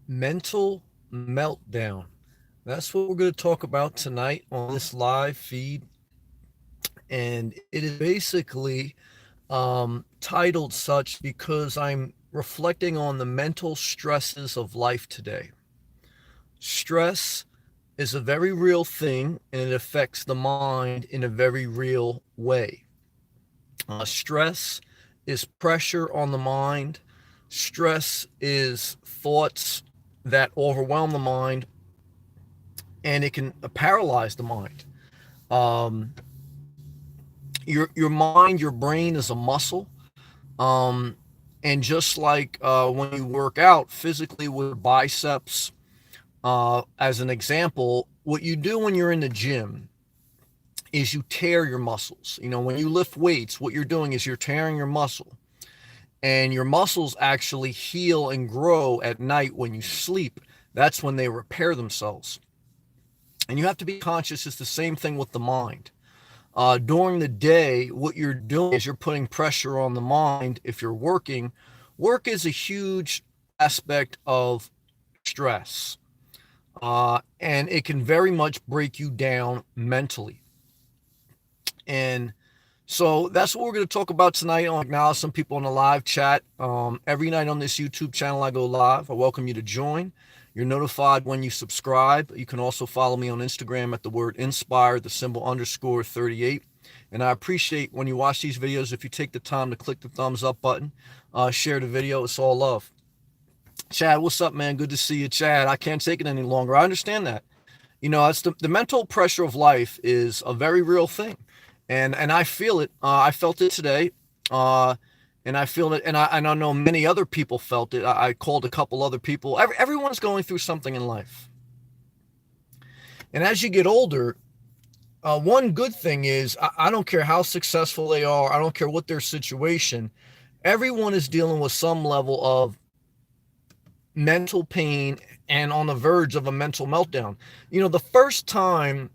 Mental meltdown. That's what we're going to talk about tonight on this live feed. And it is basically titled such because I'm reflecting on the mental stresses of life today. Stress is a very real thing and it affects the mind in a very real way. Stress is pressure on the mind. Stress is thoughts that overwhelm the mind and it can paralyze the mind. Um, your mind, your brain is a muscle. Um, and just like when you work out physically with biceps, as an example, what you do when you're in the gym is you tear your muscles. When you lift weights, what you're doing is you're tearing your muscle. And your muscles actually heal and grow at night when you sleep. That's when they repair themselves. And you have to be conscious it's the same thing with the mind. During the day, what you're doing is you're putting pressure on the mind. If you're working, work is a huge aspect of stress. And it can very much break you down mentally. And so that's what we're going to talk about tonight. I'll acknowledge some people in the live chat. Every night on this YouTube channel, I go live. I welcome you to join. You're notified when you subscribe. You can also follow me on Instagram at the word inspire, the symbol _38. And I appreciate when you watch these videos, if you take the time to click the thumbs up button, share the video. It's all love. Chad, what's up, man? Good to see you, Chad. I can't take it any longer. I understand that. It's the mental pressure of life is a very real thing. And I feel it. I felt it today. And I feel it. And I know many other people felt it. I called a couple other people. Everyone's going through something in life. And as you get older, one good thing is I don't care how successful they are. I don't care what their situation. Everyone is dealing with some level of mental pain and on the verge of a mental meltdown. The first time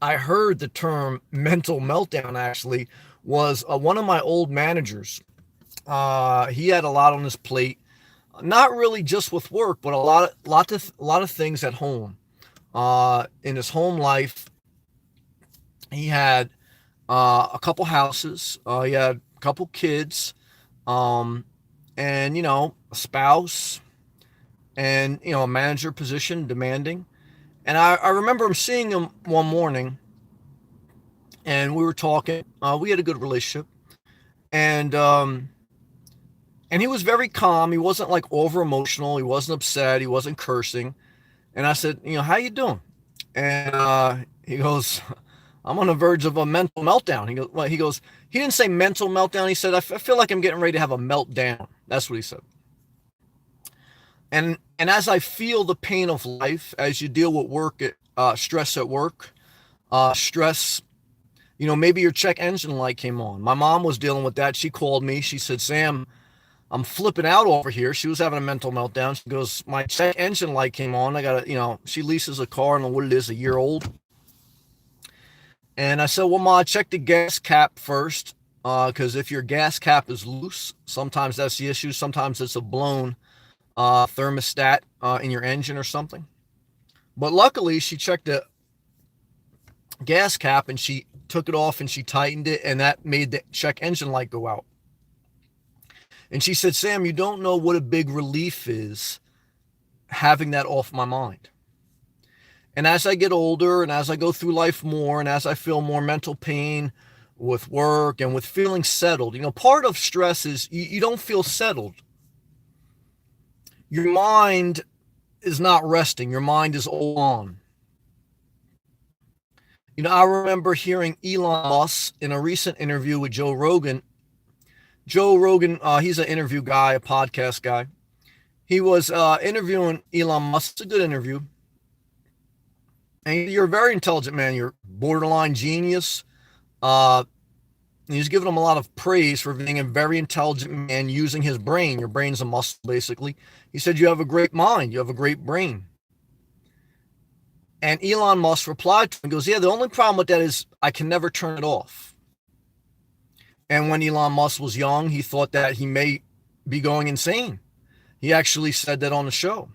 I heard the term mental meltdown actually was one of my old managers. He had a lot on his plate, not really just with work, but a lot of things at home. In his home life, he had a couple houses. He had a couple kids, and a spouse, and a manager position demanding. And I remember him seeing him one morning, and we were talking. We had a good relationship, and he was very calm. He wasn't like over emotional. He wasn't upset. He wasn't cursing. And I said, how you doing? And he goes, I'm on the verge of a mental meltdown. He didn't say mental meltdown. He said, I feel like I'm getting ready to have a meltdown. That's what he said. And as I feel the pain of life, as you deal with work, stress at work, stress, maybe your check engine light came on. My mom was dealing with that. She called me. She said, Sam, I'm flipping out over here. She was having a mental meltdown. She goes, my check engine light came on. I got to, she leases a car, I don't know what it is, a year old. And I said, well, Ma, check the gas cap first. Because if your gas cap is loose, sometimes that's the issue. Sometimes it's a blown thermostat in your engine or something. But luckily, she checked the gas cap and she took it off and she tightened it, and that made the check engine light go out. And she said, Sam, you don't know what a big relief is having that off my mind. And as I get older and as I go through life more and as I feel more mental pain with work and with feeling settled, part of stress is you don't feel settled. Your mind is not resting. Your mind is all on. I remember hearing Elon Musk in a recent interview with Joe Rogan. Joe Rogan, he's an interview guy, a podcast guy. He was interviewing Elon Musk. It's a good interview. And you're a very intelligent man. You're borderline genius. He's giving him a lot of praise for being a very intelligent man using his brain. Your brain's a muscle, basically. He said, you have a great mind. You have a great brain. And Elon Musk replied to him and goes, yeah, the only problem with that is I can never turn it off. And when Elon Musk was young, he thought that he may be going insane. He actually said that on the show.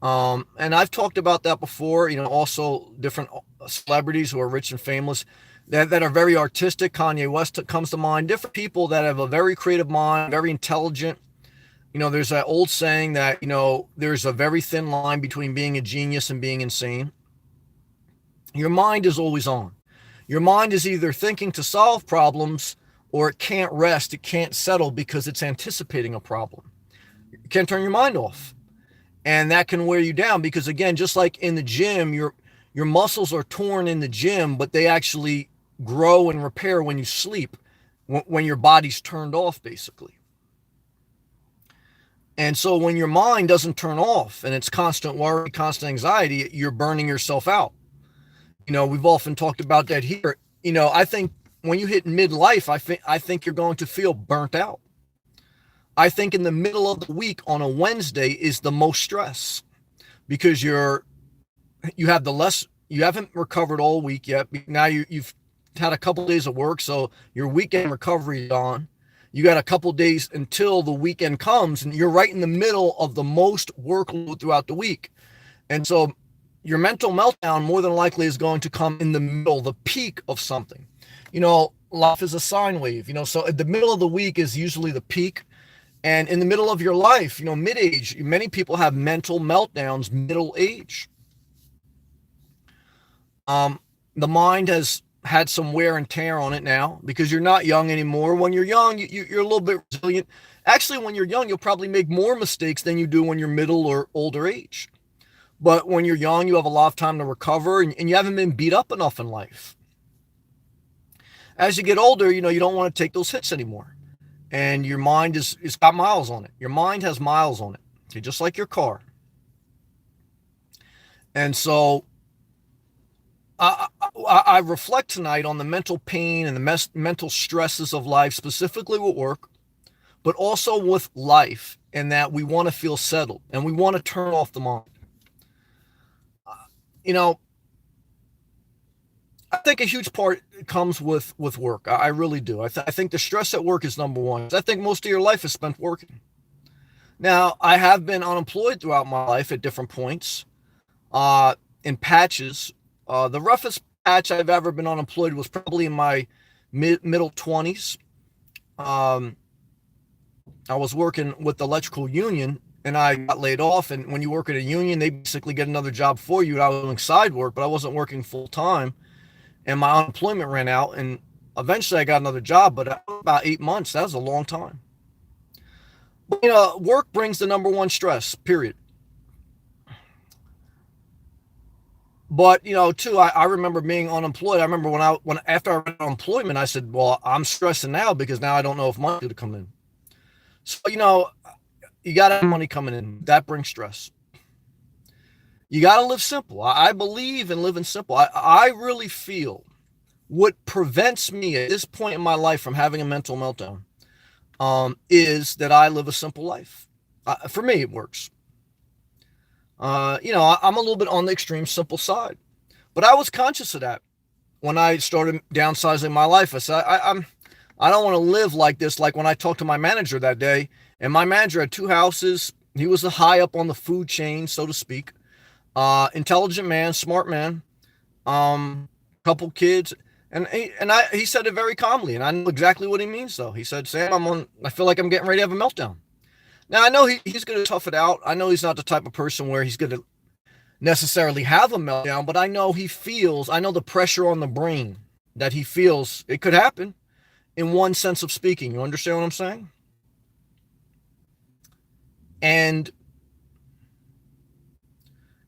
And I've talked about that before, also different celebrities who are rich and famous that are very artistic. Kanye West comes to mind. Different people that have a very creative mind, very intelligent. There's that old saying that, there's a very thin line between being a genius and being insane. Your mind is always on. Your mind is either thinking to solve problems or it can't rest, it can't settle because it's anticipating a problem. You can't turn your mind off. And that can wear you down because, again, just like in the gym, your muscles are torn in the gym, but they actually grow and repair when you sleep, when your body's turned off, basically. And so when your mind doesn't turn off and it's constant worry, constant anxiety, you're burning yourself out. We've often talked about that here. I think when you hit midlife, I think you're going to feel burnt out. I think in the middle of the week on a Wednesday is the most stress because you haven't recovered all week yet. Now you've had a couple of days of work, so your weekend recovery is on. You got a couple of days until the weekend comes, and you're right in the middle of the most workload throughout the week. And so your mental meltdown more than likely is going to come in the middle, the peak of something. Life is a sine wave, so at the middle of the week is usually the peak. And in the middle of your life, mid-age, many people have mental meltdowns middle age. The mind has had some wear and tear on it now because you're not young anymore. When you're young, you're a little bit resilient. Actually, when you're young, you'll probably make more mistakes than you do when you're middle or older age. But when you're young, you have a lot of time to recover and you haven't been beat up enough in life. As you get older, you don't want to take those hits anymore. And your mind it's got miles on it. Your mind has miles on it, okay, just like your car. And so I reflect tonight on the mental pain and the mental stresses of life, specifically with work, but also with life, and that we want to feel settled and we want to turn off the mind. I think a huge part comes with work. I really do. I think the stress at work is number one. I think most of your life is spent working. Now, I have been unemployed throughout my life at different points, in patches. The roughest patch I've ever been unemployed was probably in my middle 20s. I was working with the electrical union and I got laid off. And when you work at a union, they basically get another job for you. I was doing side work, but I wasn't working full time. And my unemployment ran out, and eventually I got another job, but about 8 months. That was a long time. But, work brings the number one stress, period. But, too, I remember being unemployed. I remember when after I got unemployment, I said, well, I'm stressing now because now I don't know if money's going to come in. So, you got to have money coming in. That brings stress. You got to live simple. I believe in living simple. I really feel what prevents me at this point in my life from having a mental meltdown is that I live a simple life. For me, it works. I'm a little bit on the extreme simple side, but I was conscious of that when I started downsizing my life. I said, I don't want to live like this. Like when I talked to my manager that day, and my manager had 2 houses. He was high up on the food chain, so to speak. Intelligent man, smart man, couple kids. And he said it very calmly, and I know exactly what he means though. He said, Sam, I feel like I'm getting ready to have a meltdown. Now I know he's going to tough it out. I know he's not the type of person where he's going to necessarily have a meltdown, but I know I know the pressure on the brain that he feels it could happen in one sense of speaking. You understand what I'm saying? And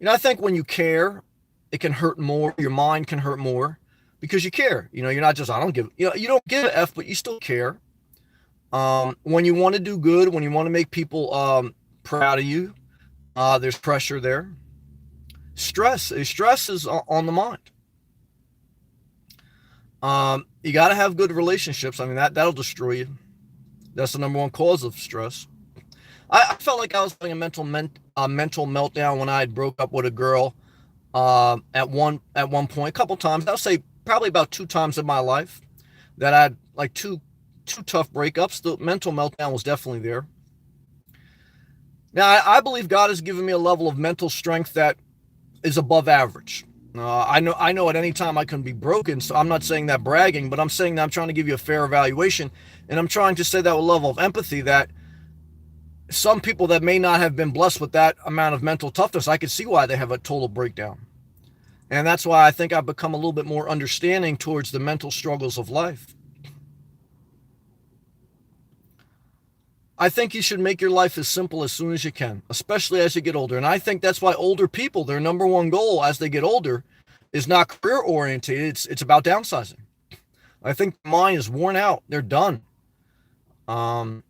I think when you care, it can hurt more. Your mind can hurt more because you care. You're not just, you don't give a F, but you still care. When you want to do good, when you want to make people proud of you, there's pressure there. Stress is on the mind. You got to have good relationships. I mean, that'll destroy you. That's the number one cause of stress. I felt like I was having a mental meltdown when I had broke up with a girl at one point, a couple times. I'll say probably about 2 times in my life that I had like two tough breakups. The mental meltdown was definitely there. Now, I believe God has given me a level of mental strength that is above average. I know at any time I can be broken, so I'm not saying that bragging, but I'm saying that I'm trying to give you a fair evaluation, and I'm trying to say that with a level of empathy that some people that may not have been blessed with that amount of mental toughness, I can see why they have a total breakdown. And that's why I think I've become a little bit more understanding towards the mental struggles of life. I think you should make your life as simple as soon as you can, especially as you get older. And I think that's why older people, their number one goal as they get older is not career oriented. It's about downsizing. I think mine is worn out. They're done. Um,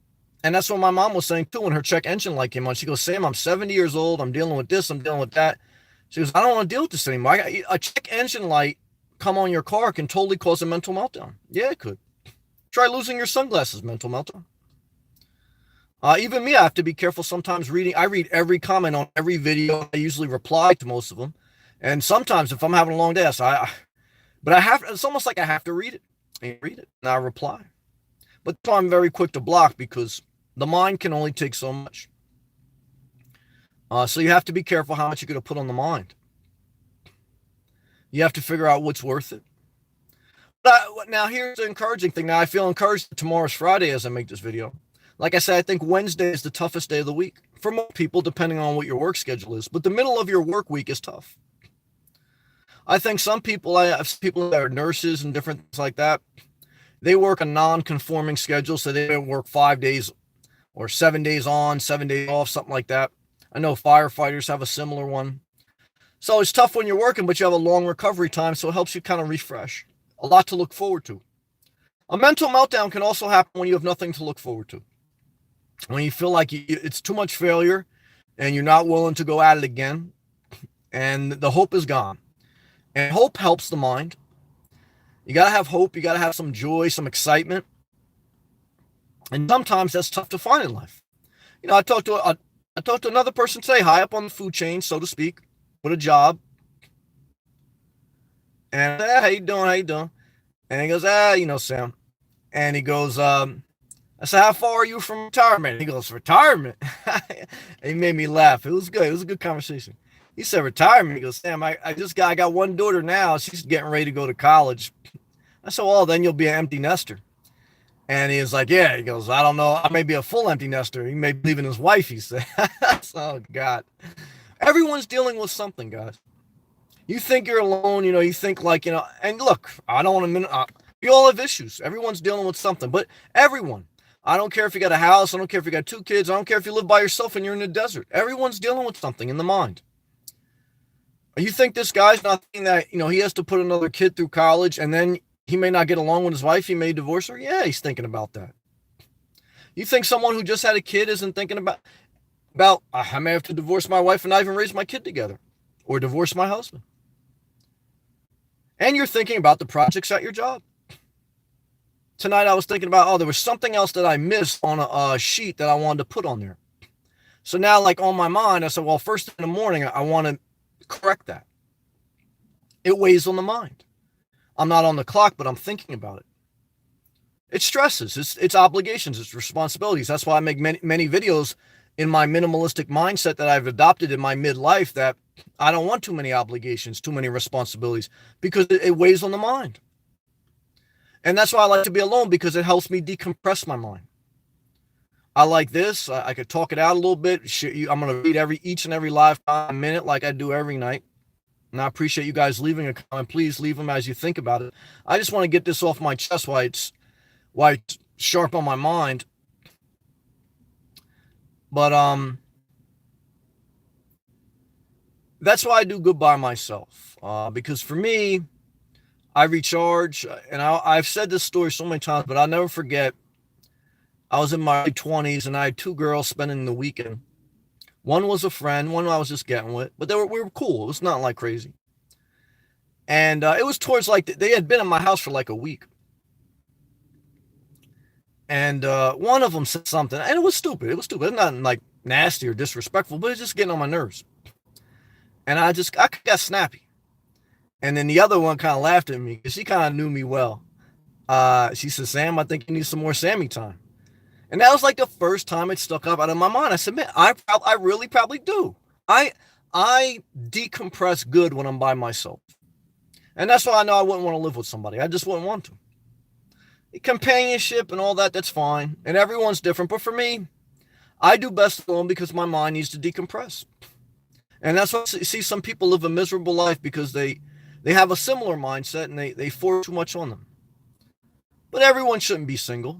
and that's what my mom was saying too when her check engine light came on. She goes, Sam, I'm 70 years old. I'm dealing with this. I'm dealing with that. She goes, I don't want to deal with this anymore. A check engine light come on your car can totally cause a mental meltdown. Yeah, it could. Try losing your sunglasses, mental meltdown. Even me, I have to be careful sometimes reading. I read every comment on every video. I usually reply to most of them. And sometimes if I'm having a long day, but I have, it's almost like I have to read it. I read it and I reply. But I'm very quick to block because the mind can only take so much. So you have to be careful how much you're going to put on the mind. You have to figure out what's worth it. But now here's the encouraging thing. Now I feel encouraged that tomorrow's Friday as I make this video. Like I said, I think Wednesday is the toughest day of the week for most people, depending on what your work schedule is. But the middle of your work week is tough. I think some people, I have people that are nurses and different things like that. They work a non-conforming schedule, so they don't work 5 days or 7 days on, 7 days off, something like that. I know firefighters have a similar one. So it's tough when you're working, but you have a long recovery time, so it helps you kind of refresh. A lot to look forward to. A mental meltdown can also happen when you have nothing to look forward to. When you feel like it's too much failure and you're not willing to go at it again, and the hope is gone. And hope helps the mind. You got to have hope. You got to have some joy, some excitement. And sometimes that's tough to find in life. You know, I talked to another person today, high up on the food chain, so to speak, with a job. And I said, how you doing? How you doing? And he goes, Sam. And he goes, I said, how far are you from retirement? He goes, retirement? He made me laugh. It was good. It was a good conversation. He said, retirement? He goes, Sam, I got one daughter now. She's getting ready to go to college. I said, well, then you'll be an empty nester. And he was like, yeah. He goes, I don't know. I may be a full empty nester. He may be leaving his wife, he said. Oh, God. Everyone's dealing with something, guys. You think you're alone, you think like, and look, I don't want to, we all have issues. Everyone's dealing with something, but everyone. I don't care if you got a house. I don't care if you got 2 kids. I don't care if you live by yourself and you're in the desert. Everyone's dealing with something in the mind. You think this guy's not thinking that, he has to put another kid through college and then he may not get along with his wife. He may divorce her. Yeah, he's thinking about that. You think someone who just had a kid isn't thinking about I may have to divorce my wife and not even raise my kid together or divorce my husband. And you're thinking about the projects at your job. Tonight I was thinking about, there was something else that I missed on a sheet that I wanted to put on there. So now, like on my mind, I said, well, first in the morning, I want to correct that. It weighs on the mind. I'm not on the clock, but I'm thinking about it. It stresses, it's obligations, it's responsibilities. That's why I make many videos in my minimalistic mindset that I've adopted in my midlife, that I don't want too many obligations, too many responsibilities, because it weighs on the mind. And that's why I like to be alone, because it helps me decompress my mind. I like this. I could talk it out a little bit. I'm going to read each and every live minute like I do every night. And I appreciate you guys leaving a comment. Please leave them as you think about it. I just want to get this off my chest why it's sharp on my mind. But that's why I do good by myself. Because for me, I recharge, and I've said this story so many times, but I'll never forget. I was in my 20s, and I had 2 girls spending the weekend. One was a friend, one I was just getting with, but we were cool. It was not like crazy. And it was towards like they had been in my house for like a week. And one of them said something, and it was stupid. It was not like nasty or disrespectful, but it's just getting on my nerves. And I got snappy. And then the other one kind of laughed at me because she kind of knew me well. She said, Sam, I think you need some more Sammy time. And that was like the first time it stuck up out of my mind. I said, man, I really probably do. I decompress good when I'm by myself. And that's why I know I wouldn't want to live with somebody. I just wouldn't want to. Companionship and all that, that's fine. And everyone's different. But for me, I do best alone because my mind needs to decompress. And that's why I see some people live a miserable life because they have a similar mindset and they force too much on them. But everyone shouldn't be single.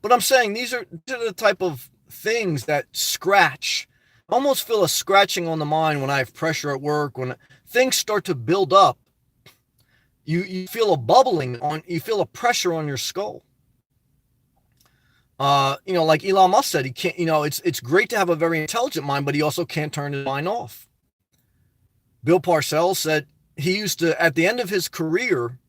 But I'm saying these are the type of things that scratch. I almost feel a scratching on the mind when I have pressure at work, when things start to build up. You feel a bubbling you feel a pressure on your skull. Like Elon Musk said, he can't, it's great to have a very intelligent mind, but he also can't turn his mind off. Bill Parcells said he used to, at the end of his career,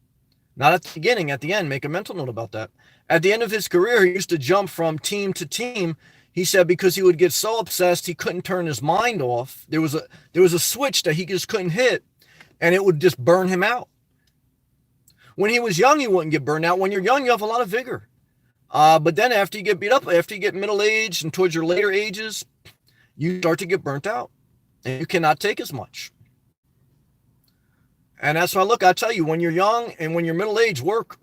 not at the beginning, at the end, make a mental note about that. At the end of his career, he used to jump from team to team. He said because he would get so obsessed, he couldn't turn his mind off. There was a switch that he just couldn't hit, and it would just burn him out. When he was young, he wouldn't get burned out. When you're young, you have a lot of vigor. But then after you get beat up, after you get middle-aged and towards your later ages, you start to get burnt out, and you cannot take as much. And that's why, look, I tell you, when you're young and when you're middle-aged, work.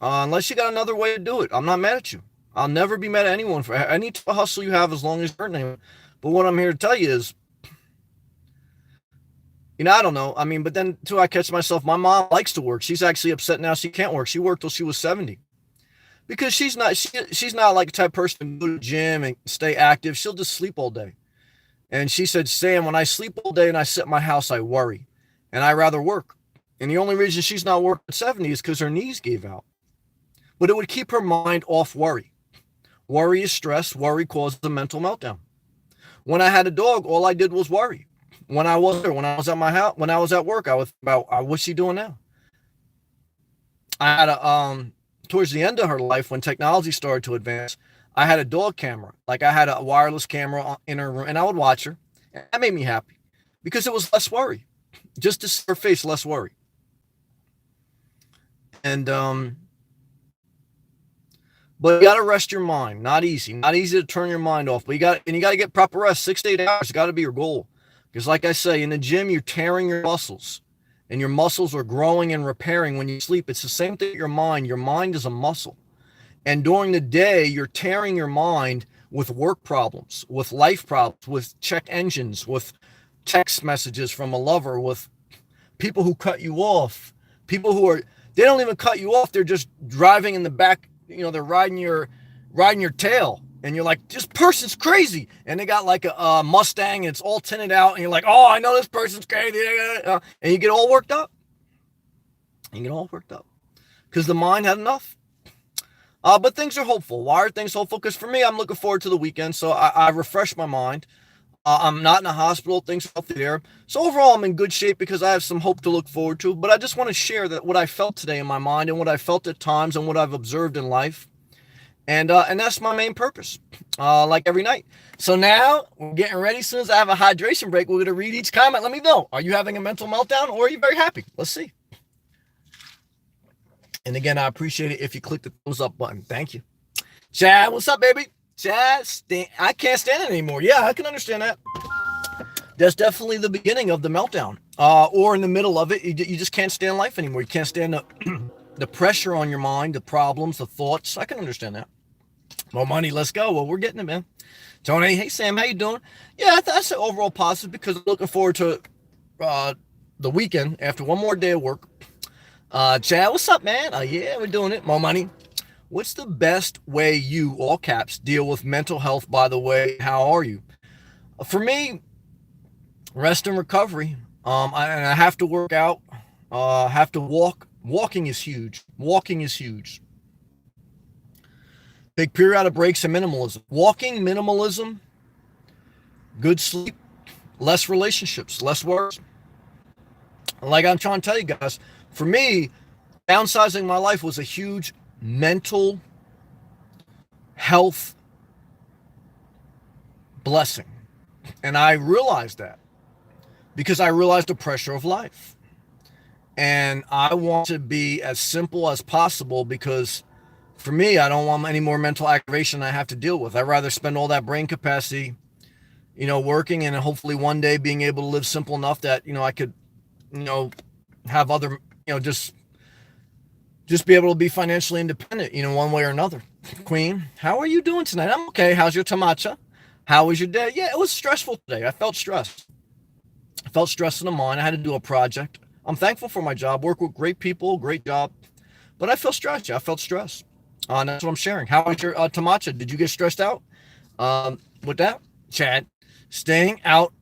Unless you got another way to do it. I'm not mad at you. I'll never be mad at anyone for any type of hustle you have as long as you're earning. But what I'm here to tell you is, I don't know. I mean, but then too, I catch myself. My mom likes to work. She's actually upset now she can't work. She worked till she was 70. Because she's not like the type of person to go to the gym and stay active. She'll just sleep all day. And she said, Sam, when I sleep all day and I sit in my house, I worry. And I rather work. And the only reason she's not working at 70 is because her knees gave out. But it would keep her mind off worry. Worry is stress. Worry causes a mental meltdown. When I had a dog, all I did was worry. When I was there, when I was at my house, when I was at work, I was about, what's she doing now? I had towards the end of her life, when technology started to advance, I had a dog camera. Like I had a wireless camera in her room, and I would watch her. And that made me happy because it was less worry. Just to see her face, less worry. And, but you got to rest your mind. Not easy to turn your mind off, but you got to get proper rest. 6 to 8 hours has got to be your goal. Because like I say, in the gym, you're tearing your muscles and your muscles are growing and repairing when you sleep. It's the same thing with your mind. Your mind is a muscle. And during the day, you're tearing your mind with work problems, with life problems, with check engines, with text messages from a lover, with people who cut you off, people who they don't even cut you off. They're just driving in the back. They're riding your tail. And you're like, this person's crazy. And they got like a Mustang and it's all tinted out. And you're like, oh, I know this person's crazy. And you get all worked up. Because the mind had enough. But things are hopeful. Why are things hopeful? Because for me, I'm looking forward to the weekend. So I refresh my mind. I'm not in a hospital. Things are healthy there. So overall, I'm in good shape because I have some hope to look forward to. But I just want to share that what I felt today in my mind and what I felt at times and what I've observed in life. And that's my main purpose, like every night. So now we're getting ready. As soon as I have a hydration break, we're going to read each comment. Let me know. Are you having a mental meltdown or are you very happy? Let's see. And again, I appreciate it if you click the thumbs up button. Thank you. Chad, what's up, baby? Chad, I can't stand it anymore. Yeah, I can understand that. That's definitely the beginning of the meltdown, or in the middle of it. You just can't stand life anymore. You can't stand the pressure on your mind, the problems, the thoughts. I can understand that. More money, let's go. Well, we're getting it, man. Tony, hey, Sam, how you doing? Yeah, that's an overall positive because I'm looking forward to the weekend after one more day of work. Chad, what's up, man? Yeah, we're doing it. More money. What's the best way you, all caps, deal with mental health, by the way? How are you? For me, rest and recovery. I have to work out. Have to walk. Walking is huge. Take periodic breaks and minimalism. Walking, minimalism, good sleep, less relationships, less worries. Like I'm trying to tell you guys, for me, downsizing my life was a huge mental health blessing. And I realized that because I realized the pressure of life. And I want to be as simple as possible because For me, I don't want any more mental aggravation I have to deal with. I'd rather spend all that brain capacity, working and hopefully one day being able to live simple enough that, I could, you know, have other, just be able to be financially independent, one way or another. Queen, how are you doing tonight? I'm okay. How's your tamacha? How was your day? Yeah, it was stressful today. I felt stressed. I felt stress in the mind. I had to do a project. I'm thankful for my job. Work with great people, great job. But I feel stressed. Yeah, I felt stressed. And that's what I'm sharing. How was your tamacha? Did you get stressed out? With that, Chad, staying out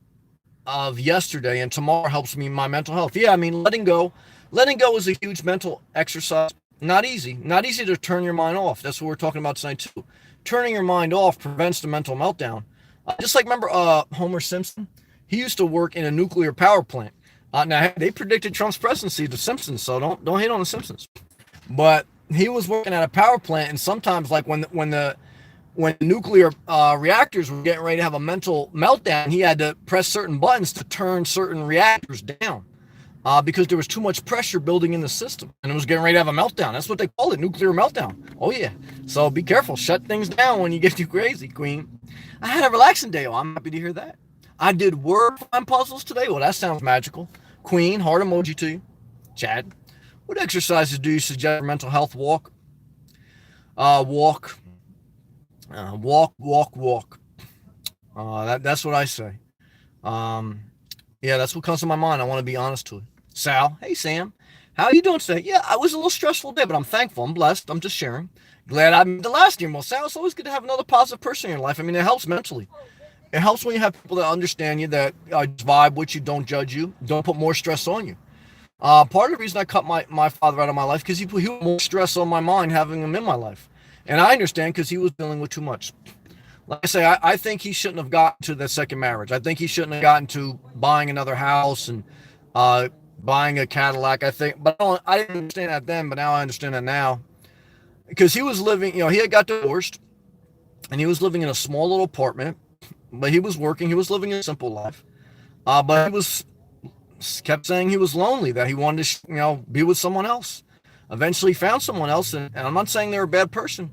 of yesterday and tomorrow helps me my mental health. Yeah, I mean, letting go is a huge mental exercise. Not easy to turn your mind off. That's what we're talking about tonight too. Turning your mind off prevents the mental meltdown. Just like remember Homer Simpson, he used to work in a nuclear power plant. Now they predicted Trump's presidency, the Simpsons, so don't hate on the Simpsons. But he was working at a power plant, and sometimes like when nuclear reactors were getting ready to have a mental meltdown, he had to press certain buttons to turn certain reactors down because there was too much pressure building in the system, and it was getting ready to have a meltdown. That's what they call it, nuclear meltdown. Oh yeah. So be careful. Shut things down when you get too crazy, Queen. I had a relaxing day. Oh, I'm happy to hear that. I did word find puzzles today. Well, that sounds magical. Queen, heart emoji to you. Chad, what exercises do you suggest for mental health? Walk. Walk. Walk. That's what I say. Um, yeah, that's what comes to my mind. I want to be honest to it. Sal, hey Sam, how you doing today? Yeah, I was a little stressful day, but I'm thankful. I'm blessed. I'm just sharing. Glad I made the last year. Well, Sal, it's always good to have another positive person in your life. I mean, it helps mentally. It helps when you have people that understand you, that vibe with you, don't judge you, don't put more stress on you. Part of the reason I cut my father out of my life because he put more stress on my mind having him in my life, and I understand because he was dealing with too much. Like I say, I think he shouldn't have gotten to that second marriage. I think he shouldn't have gotten to buying another house and buying a Cadillac. I think, but I didn't understand that then, but now I understand that now because he was living. He had got divorced, and he was living in a small little apartment, but he was working. He was living a simple life, but he was kept saying he was lonely, that he wanted to, be with someone else. Eventually found someone else, and I'm not saying they're a bad person,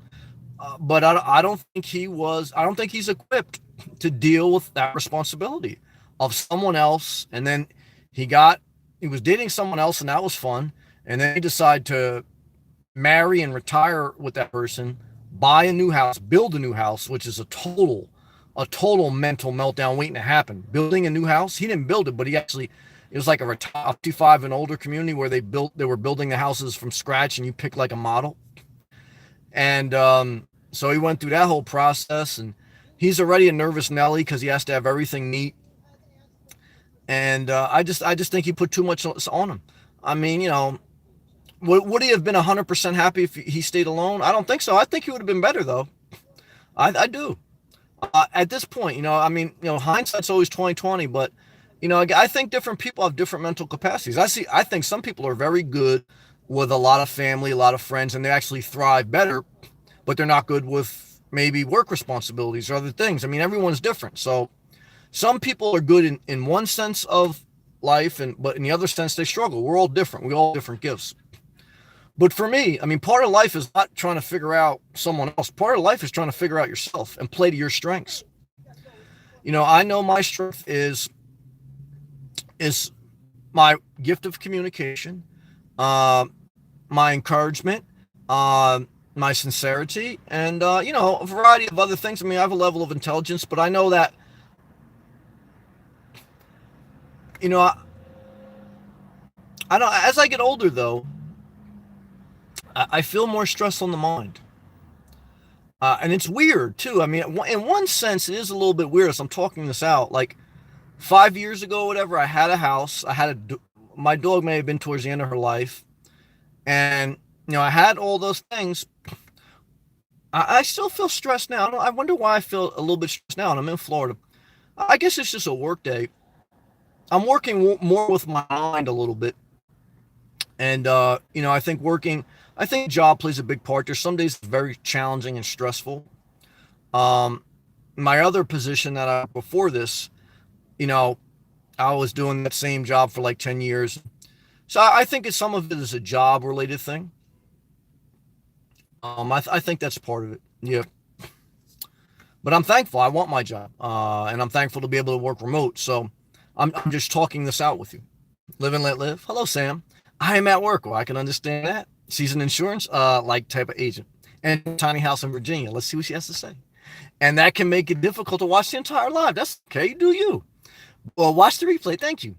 but I don't think I don't think he's equipped to deal with that responsibility of someone else. And then he was dating someone else, and that was fun. And then he decided to marry and retire with that person, buy a new house, build a new house, which is a total mental meltdown waiting to happen. Building a new house, he didn't build it, but it was like a 55 and older community where they were building the houses from scratch, and you pick like a model. And so he went through that whole process, and he's already a nervous Nelly because he has to have everything neat. And I just think he put too much on him. I mean, would he have been 100% happy if he stayed alone? I don't think so. I think he would have been better though. I do. At this point, I mean, hindsight's always 2020, but I think different people have different mental capacities. I think some people are very good with a lot of family, a lot of friends, and they actually thrive better, but they're not good with maybe work responsibilities or other things. I mean, everyone's different. So some people are good in one sense of life, but in the other sense, they struggle. We're all different. We all have different gifts. But for me, I mean, part of life is not trying to figure out someone else. Part of life is trying to figure out yourself and play to your strengths. I know my strength is my gift of communication, my encouragement, my sincerity, and a variety of other things. I mean, I have a level of intelligence, but I know that I don't. As I get older, though, I feel more stress on the mind, and it's weird too. I mean, in one sense, it is a little bit weird as I'm talking this out. Like 5 years ago, whatever, I had a house. My dog may have been towards the end of her life, and I had all those things. I still feel stressed now. I wonder why I feel a little bit stressed now, and I'm in Florida. I guess it's just a work day. I'm working more with my mind a little bit, and I think job plays a big part. There's some days it's very challenging and stressful. Um, my other position before this, you know, I was doing that same job for like 10 years. So I think some of it is a job related thing. I think that's part of it. Yeah. But I'm thankful. I want my job. And I'm thankful to be able to work remote. So I'm just talking this out with you. Live and let live. Hello, Sam. I am at work. Well, I can understand that. She's an insurance like type of agent. And a tiny house in Virginia. Let's see what she has to say. And that can make it difficult to watch the entire live. That's okay. Do you? Well, watch the replay. Thank you.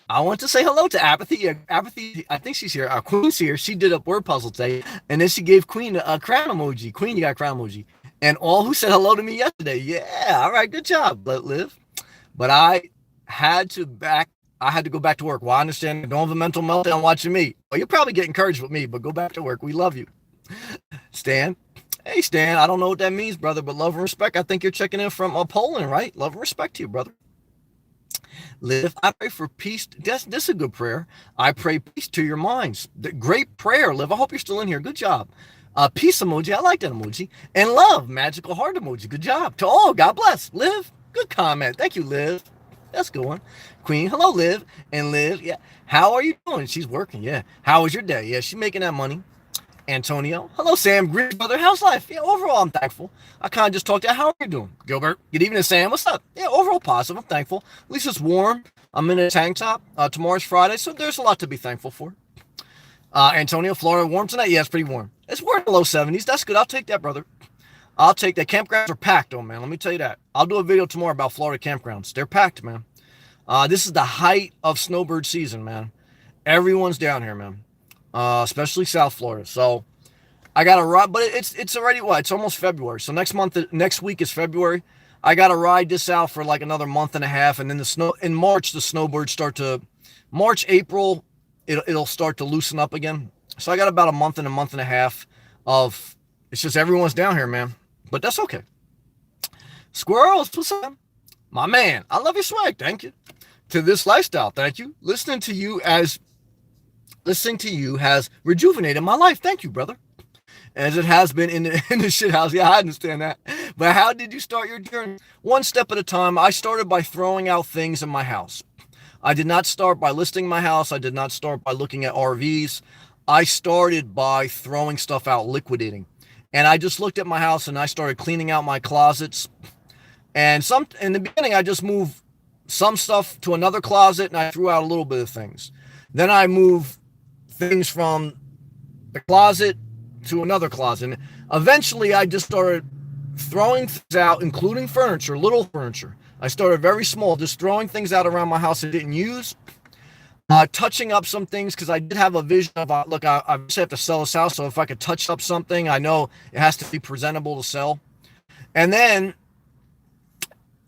I want to say hello to Apathy. Yeah, Apathy, I think she's here. Queen's here. She did a word puzzle today, and then she gave Queen a crown emoji. Queen, you got a crown emoji. And all who said hello to me yesterday. Yeah, all right, good job, Let Live. But had to back. I had to go back to work. Well, I understand. Don't have a mental meltdown watching me. Well, you'll probably get encouraged with me, but go back to work. We love you, Stan. Hey, Stan. I don't know what that means, brother, but love and respect. I think you're checking in from Poland, right? Love and respect to you, brother. Live, I pray for peace. This is a good prayer. I pray peace to your minds. Great prayer, Liv. I hope you're still in here. Good job. Peace emoji. I like that emoji. And love, magical heart emoji. Good job. To all, God bless. Liv, good comment. Thank you, Liv. That's a good one. Queen, hello, Liv. And Liv, yeah. How are you doing? She's working, yeah. How was your day? Yeah, she's making that money. Antonio, hello, Sam. Great, brother. How's life? Yeah, overall, I'm thankful. I kind of just talked to you. How are you doing? Gilbert, good evening, Sam. What's up? Yeah, overall positive. I'm thankful. At least it's warm. I'm in a tank top. Tomorrow's Friday, so there's a lot to be thankful for. Antonio, Florida, warm tonight? Yeah, it's pretty warm. It's warm in the low 70s. That's good. I'll take that, brother. I'll take that. Campgrounds are packed, though, man. Let me tell you that. I'll do a video tomorrow about Florida campgrounds. They're packed, man. This is the height of snowbird season, man. Everyone's down here, man. Especially South Florida. So I got to ride, but it's already what? It's almost February. So next week is February. I got to ride this out for like another month and a half, and then in March the snowbirds start to April. It'll start to loosen up again. So I got about a month and a half of it's just everyone's down here, man. But that's okay. Squirrels, what's up? My man, I love your swag. Thank you. To this lifestyle, thank you. Listening to you has rejuvenated my life. Thank you, brother. As it has been in the shit house. Yeah, I understand that. But how did you start your journey? One step at a time. I started by throwing out things in my house. I did not start by listing my house. I did not start by looking at RVs. I started by throwing stuff out, liquidating. And I just looked at my house and I started cleaning out my closets. And in the beginning, I just moved some stuff to another closet and I threw out a little bit of things. Then I moved things from the closet to another closet. And eventually, I just started throwing things out, including furniture, little furniture. I started very small, just throwing things out around my house I didn't use, touching up some things because I did have a vision of, look, I just have to sell this house, so if I could touch up something, I know it has to be presentable to sell. And then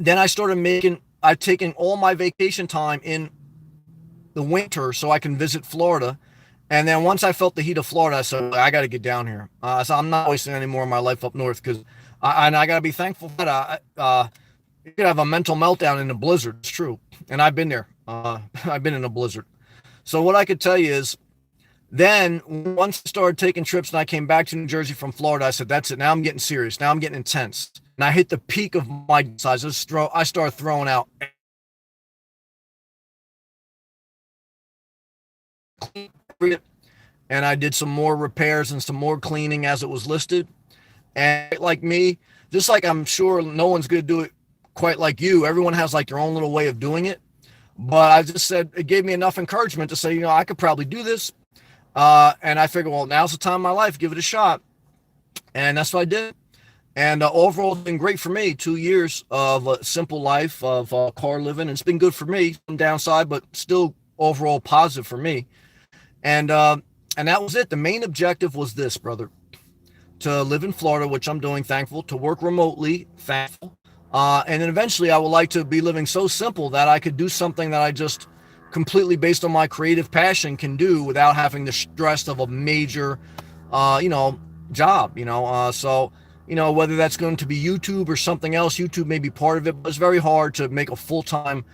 I've taken all my vacation time in the winter so I can visit Florida. And then once I felt the heat of Florida, I said, I got to get down here. So I'm not wasting any more of my life up north because I got to be thankful that you could have a mental meltdown in a blizzard. It's true. And I've been there. I've been in a blizzard. So what I could tell you is then once I started taking trips and I came back to New Jersey from Florida, I said, that's it. Now I'm getting serious. Now I'm getting intense. And I hit the peak of my size. I started throwing out. And I did some more repairs and some more cleaning as it was listed. And like me, just like I'm sure no one's going to do it quite like you. Everyone has like their own little way of doing it. But I just said it gave me enough encouragement to say, I could probably do this. And I figured, well, now's the time of my life. Give it a shot. And that's what I did. And overall, it's been great for me. 2 years of a simple life of car living. It's been good for me. Some downside, but still overall positive for me. And that was it. The main objective was this, brother. To live in Florida, which I'm doing, thankful. To work remotely, thankful. And then eventually I would like to be living so simple that I could do something that I just completely based on my creative passion can do without having the stress of a major, job, so, whether that's going to be YouTube or something else, YouTube may be part of it, but it's very hard to make a full-time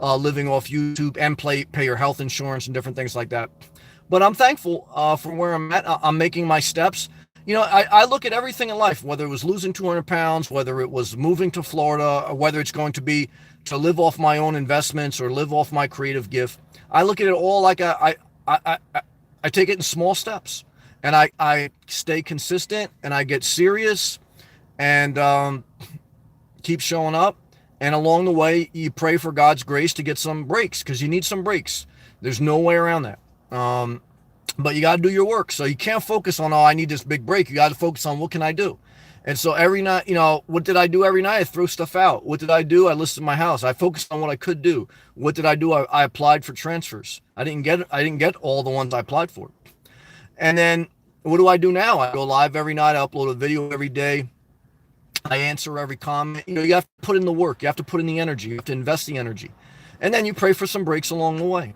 living off YouTube and pay your health insurance and different things like that. But I'm thankful for where I'm at. I'm making my steps. I look at everything in life, whether it was losing 200 pounds, whether it was moving to Florida, or whether it's going to be to live off my own investments or live off my creative gift. I look at it all like I take it in small steps. and I stay consistent and I get serious and keep showing up. And along the way, you pray for God's grace to get some breaks because you need some breaks. There's no way around that. But you got to do your work. So you can't focus on, oh, I need this big break. You got to focus on what can I do? And so every night, what did I do every night? I threw stuff out. What did I do? I listed my house. I focused on what I could do. What did I do? I applied for transfers. I didn't get all the ones I applied for. And then what do I do now? I go live every night. I upload a video every day. I answer every comment. You have to put in the work. You have to put in the energy. You have to invest the energy. And then you pray for some breaks along the way.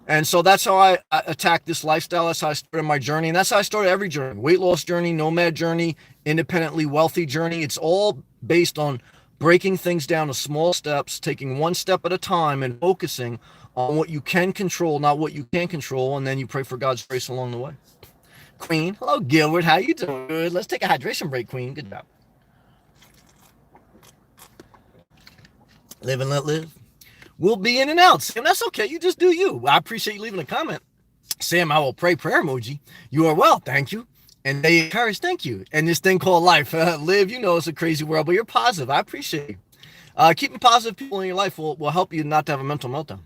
And so that's how I attack this lifestyle. That's how I started my journey. And that's how I started every journey. Weight loss journey, nomad journey, independently wealthy journey. It's all based on breaking things down to small steps, taking one step at a time and focusing on what you can control, not what you can't control. And then you pray for God's grace along the way. Queen. Hello, Gilbert. How you doing? Good. Let's take a hydration break, Queen. Good job. Live and let live. We'll be in and out, Sam. That's okay. You just do you. I appreciate you leaving a comment. Sam, I will pray prayer emoji. You are well. Thank you. And they encourage. Thank you. And this thing called life. Live, it's a crazy world, but you're positive. I appreciate you. Keeping positive people in your life will help you not to have a mental meltdown.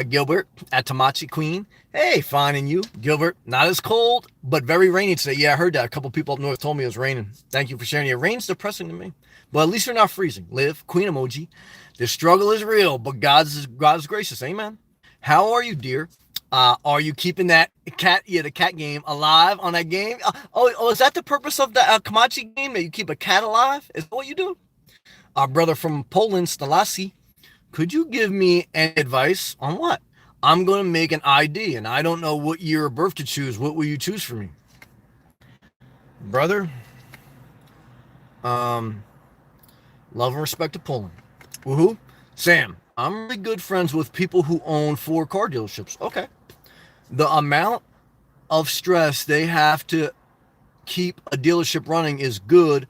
Gilbert at Tamachi Queen. Hey, fine, and you? Gilbert, not as cold, but very rainy today. Yeah, I heard that. A couple people up north told me it was raining. Thank you for sharing. It rain's depressing to me, but at least you're not freezing. Live, Queen emoji. The struggle is real, but God's gracious. Amen. How are you, dear? Are you keeping that cat, the cat game alive on that game? Is that the purpose of the Kamachi game, that you keep a cat alive? Is that what you do? Our brother from Poland, Stalasi. Could you give me any advice on what? I'm going to make an ID, and I don't know what year of birth to choose. What will you choose for me? Brother, love and respect to Poland. Woohoo. Sam, I'm really good friends with people who own 4 car dealerships. Okay. The amount of stress they have to keep a dealership running is good.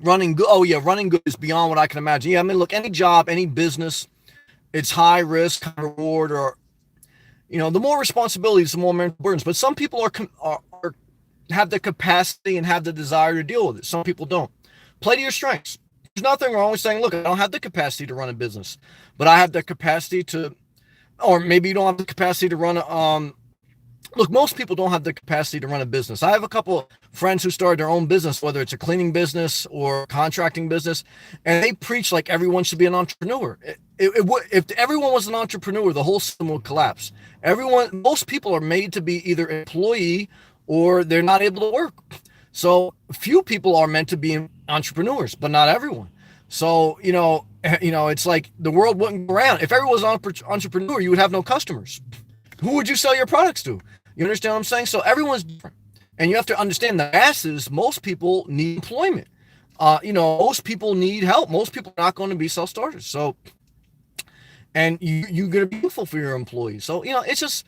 Running good. Oh yeah, running good is beyond what I can imagine. Yeah, I mean, look, any job, any business, it's high risk, high reward, or the more responsibilities, the more mental burdens. But some people are have the capacity and have the desire to deal with it. Some people don't. Play to your strengths. There's nothing wrong with saying, look, I don't have the capacity to run a business, but I have the capacity to, or maybe you don't have the capacity to run look, most people don't have the capacity to run a business. I have a couple of friends who started their own business, whether it's a cleaning business or contracting business, and they preach like everyone should be an entrepreneur. If everyone was an entrepreneur, the whole system would collapse. Most people are made to be either employee or they're not able to work. So few people are meant to be entrepreneurs, but not everyone. So, it's like the world wouldn't go around. If everyone was an entrepreneur, you would have no customers. Who would you sell your products to? You understand what I'm saying? So everyone's different. And you have to understand the masses, most people need employment. Most people need help. Most people are not going to be self-starters. So, and you're going to be useful for your employees. So, it's just,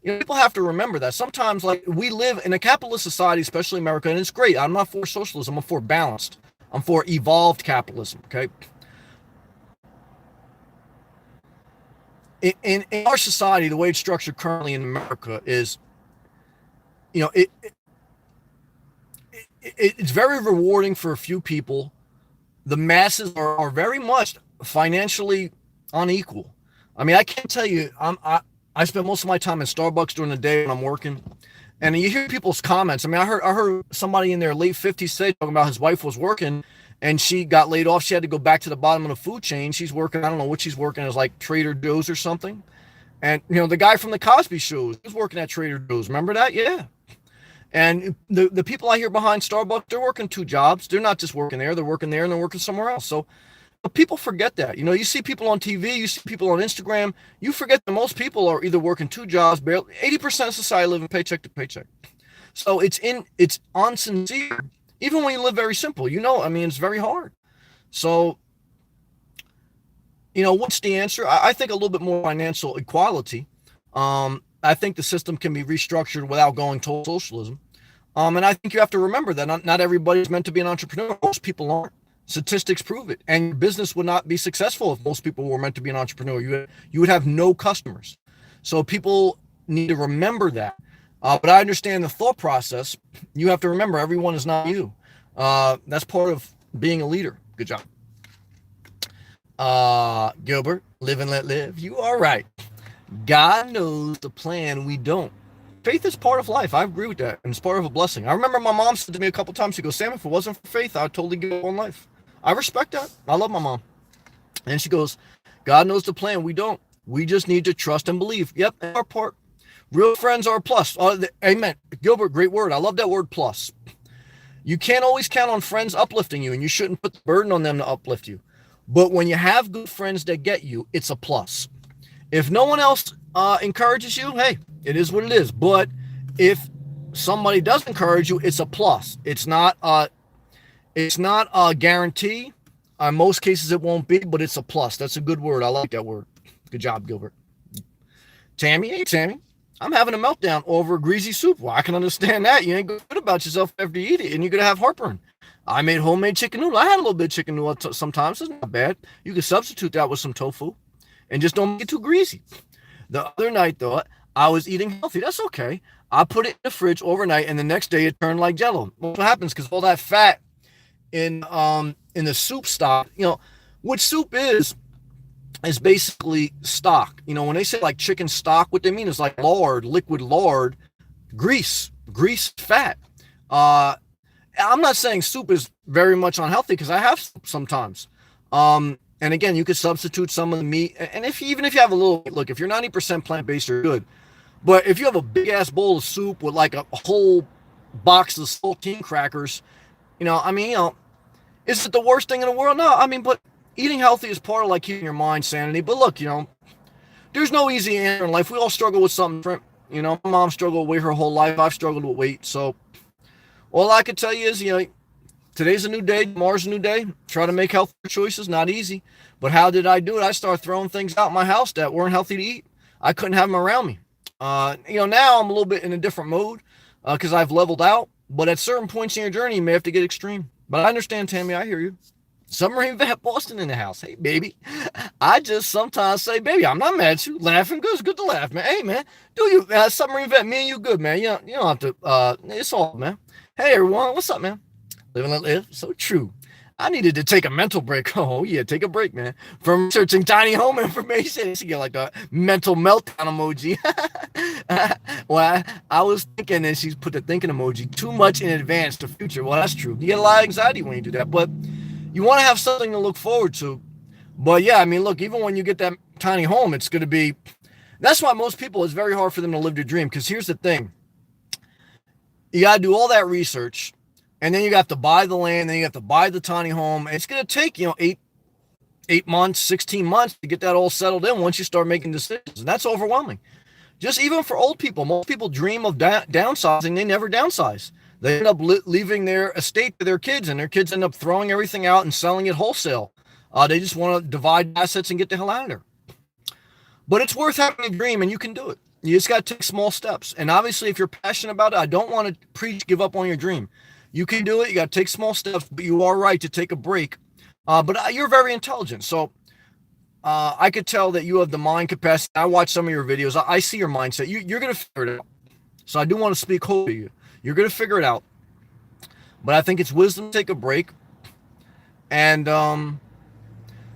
people have to remember that sometimes, like, we live in a capitalist society, especially America, and it's great. I'm not for socialism. I'm for balanced. I'm for evolved capitalism. Okay. In our society, the way it's structured currently in America is, it's very rewarding for a few people. The masses are very much financially unequal. I mean, I can't tell you, I spend most of my time in Starbucks during the day when I'm working, and you hear people's comments. I mean, I heard somebody in their late 50s say, talking about his wife was working and she got laid off. She had to go back to the bottom of the food chain. She's working, I don't know what she's working as, like Trader Joe's or something. And, the guy from the Cosby Show was working at Trader Joe's. Remember that? Yeah. And the people I hear behind Starbucks, they're working 2 jobs. They're not just working there. They're working there and they're working somewhere else. So people forget that. You see people on TV, you see people on Instagram. You forget that most people are either working 2 jobs. Barely 80% of society living paycheck to paycheck. So it's unsincere. Even when you live very simple, it's very hard. So, what's the answer? I think a little bit more financial equality. I think the system can be restructured without going total socialism. And I think you have to remember that not everybody's meant to be an entrepreneur. Most people aren't. Statistics prove it. And your business would not be successful if most people were meant to be an entrepreneur. You would have no customers. So people need to remember that. But I understand the thought process. You have to remember everyone is not you. That's part of being a leader. Good job. Gilbert, live and let live. You are right. God knows the plan, we don't. Faith is part of life. I agree with that. And it's part of a blessing. I remember my mom said to me a couple times, she goes, Sam, if it wasn't for faith, I'd totally give up on life. I respect that. I love my mom. And she goes, God knows the plan, we don't. We just need to trust and believe. Yep, our part. Real friends are a plus. Amen. Gilbert, great word. I love that word plus. You can't always count on friends uplifting you, and you shouldn't put the burden on them to uplift you. But when you have good friends that get you, it's a plus. If no one else encourages you, hey, it is what it is. But if somebody does encourage you, it's a plus. It's not a guarantee. In most cases, it won't be, but it's a plus. That's a good word. I like that word. Good job, Gilbert. Tammy, hey, Tammy. I'm having a meltdown over greasy soup. Well, I can understand that. You ain't good about yourself after you eat it, and you're going to have heartburn. I made homemade chicken noodle. I had a little bit of chicken noodle sometimes. It's not bad. You can substitute that with some tofu and just don't make it too greasy. The other night, though, I was eating healthy. That's okay. I put it in the fridge overnight, and the next day it turned like jello. What happens? Because all that fat in the soup stock, what soup is basically stock. When they say like chicken stock, what they mean is like lard, liquid lard, grease fat. I'm not saying soup is very much unhealthy because I have soup sometimes. And again, you could substitute some of the meat. And even if you have a little, look, if you're 90% plant-based, you're good. But if you have a big ass bowl of soup with like a whole box of saltine crackers, is it the worst thing in the world? No, but eating healthy is part of like keeping your mind sanity. But look, there's no easy answer in life. We all struggle with something different. My mom struggled with weight her whole life. I've struggled with weight. So all I could tell you is, today's a new day. Tomorrow's a new day. Try to make healthier choices. Not easy. But how did I do it? I started throwing things out my house that weren't healthy to eat. I couldn't have them around me. Now I'm a little bit in a different mode because I've leveled out. But at certain points in your journey, you may have to get extreme. But I understand, Tammy. I hear you. Submarine Vet Boston in the house. Hey, baby. I just sometimes say, baby, I'm not mad at you. Laughing good. It's good to laugh, man. Hey, man. Do you, Submarine Vet, me and you good, man. You don't have to, it's all, man. Hey, everyone. What's up, man? Live and let live. So true. I needed to take a mental break. Oh, yeah. Take a break, man. From researching tiny home information. You get like a mental meltdown emoji. Well, I was thinking, and she's put the thinking emoji, too much in advance to future. Well, that's true. You get a lot of anxiety when you do that. But you want to have something to look forward to. But yeah, look, even when you get that tiny home, it's going to be, that's why most people, it's very hard for them to live their dream. Because here's the thing. You got to do all that research, and then you have to buy the land, then you have to buy the tiny home. It's going to take, 8 months, 16 months to get that all settled in once you start making decisions. And that's overwhelming. Just even for old people, most people dream of downsizing. They never downsize. They end up leaving their estate to their kids, and their kids end up throwing everything out and selling it wholesale. They just want to divide assets and get the hell out of there. But it's worth having a dream, and you can do it. You just got to take small steps. And obviously, if you're passionate about it, I don't want to preach give up on your dream. You can do it. You got to take small steps, but you are right to take a break. But you're very intelligent. So I could tell that you have the mind capacity. I watch some of your videos. I see your mindset. You're going to figure it out. So I do want to speak hope to you. You're going to figure it out. But I think it's wisdom to take a break. And,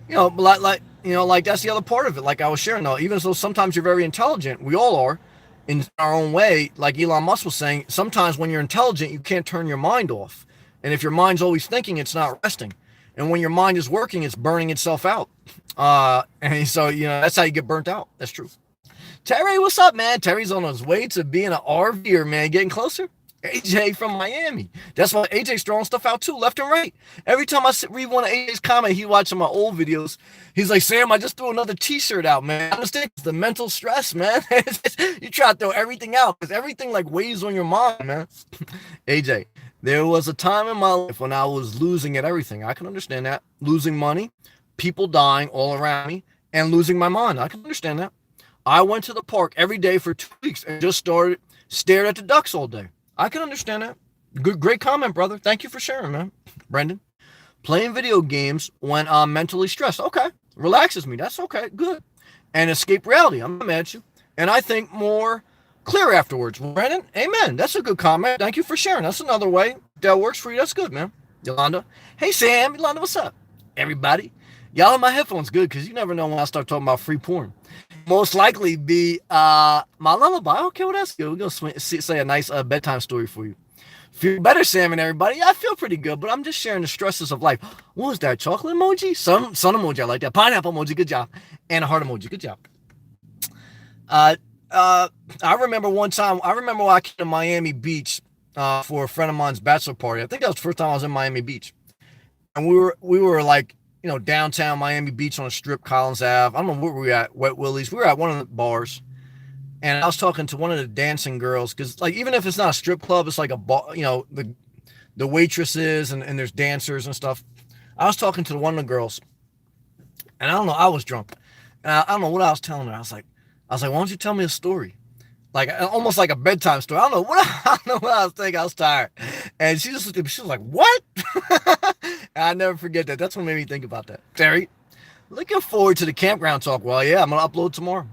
like that's the other part of it. Like I was sharing though, even though sometimes you're very intelligent, we all are in our own way. Like Elon Musk was saying, sometimes when you're intelligent, you can't turn your mind off. And if your mind's always thinking, it's not resting. And when your mind is working, it's burning itself out. And so, that's how you get burnt out. That's true. Terry, what's up, man? Terry's on his way to being an RVer, man. Getting closer. AJ from Miami. That's why AJ's throwing stuff out too, left and right. Every time I read one of AJ's comments, he watching my old videos. He's like, Sam, I just threw another t-shirt out, man. I understand it's the mental stress, man. You try to throw everything out because everything like weighs on your mind, man. AJ, there was a time in my life when I was losing at everything. I can understand that. Losing money, people dying all around me, and losing my mind. I can understand that. I went to the park every day for 2 weeks and just stared at the ducks all day. I can understand that. Great comment, brother. Thank you for sharing, man. Brendan, playing video games when I'm mentally stressed. Okay. Relaxes me. That's okay. Good. And escape reality. I'm not mad at you. And I think more clear afterwards. Brandon, amen. That's a good comment. Thank you for sharing. That's another way that works for you. That's good, man. Yolanda, hey Sam, Yolanda, what's up? Everybody, y'all have my headphones good because you never know when I start talking about free porn. Most likely be my lullaby. Okay, well that's good. We're gonna say a nice bedtime story for you. Feel better, Sam, and everybody. I feel pretty good, but I'm just sharing the stresses of life. What was that? Chocolate emoji? Sun emoji. I like that. Pineapple emoji. Good job. And a heart emoji. Good job. Uh, I remember one time. I remember when I came to Miami Beach for a friend of mine's bachelor party. I think that was the first time I was in Miami Beach, and we were like, downtown Miami Beach on a strip, Collins Ave. I don't know where we were at, Wet Willie's. We were at one of the bars, and I was talking to one of the dancing girls because, like, even if it's not a strip club, it's like a bar. The waitresses and there's dancers and stuff. I was talking to one of the girls, and I don't know. I was drunk, and I don't know what I was telling her. I was like, why don't you tell me a story? Like almost like a bedtime story. I don't know what I was thinking. I was tired, and she just looked at me. She was like, "What?" And I never forget that. That's what made me think about that. Terry, looking forward to the campground talk. Well, yeah, I'm gonna upload tomorrow.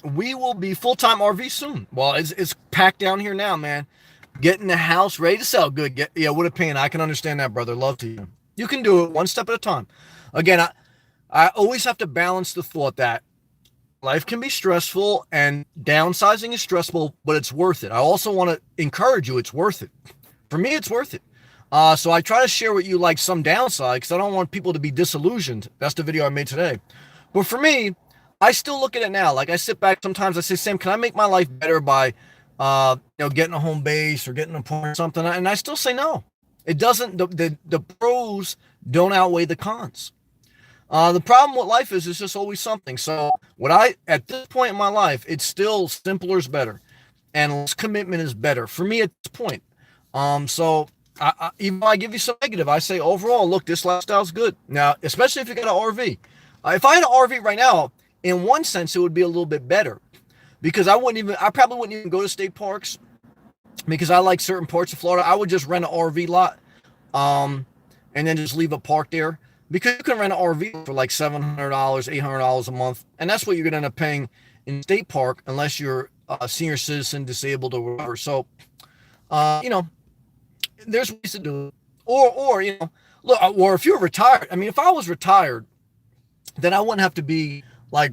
We will be full-time RV soon. Well, it's packed down here now, man. Getting the house ready to sell. Good. Yeah, what a pain. I can understand that, brother. Love to you. You can do it one step at a time. Again, I always have to balance the thought that life can be stressful and downsizing is stressful, but it's worth it. I also want to encourage you. It's worth it. For me, it's worth it. So I try to share with you like some downside because I don't want people to be disillusioned. That's the video I made today. But for me, I still look at it now. Like I sit back sometimes, I say, Sam, can I make my life better by, getting a home base or getting a porn or something? And I still say no. It doesn't. The pros don't outweigh the cons. The problem with life is it's just always something. So at this point in my life, it's still simpler is better, and less commitment is better for me at this point. So even though I give you some negative, I say overall, look, this lifestyle is good. Now, especially if you got an RV. If I had an RV right now, in one sense, it would be a little bit better because I probably wouldn't even go to state parks because I like certain parts of Florida. I would just rent an RV lot, and then just leave a park there because you can rent an RV for like $700, $800 a month, and that's what you're going to end up paying in state park unless you're a senior citizen, disabled, or whatever. So, there's ways to do it, or look, or if you're retired. I mean, if I was retired, then I wouldn't have to be like,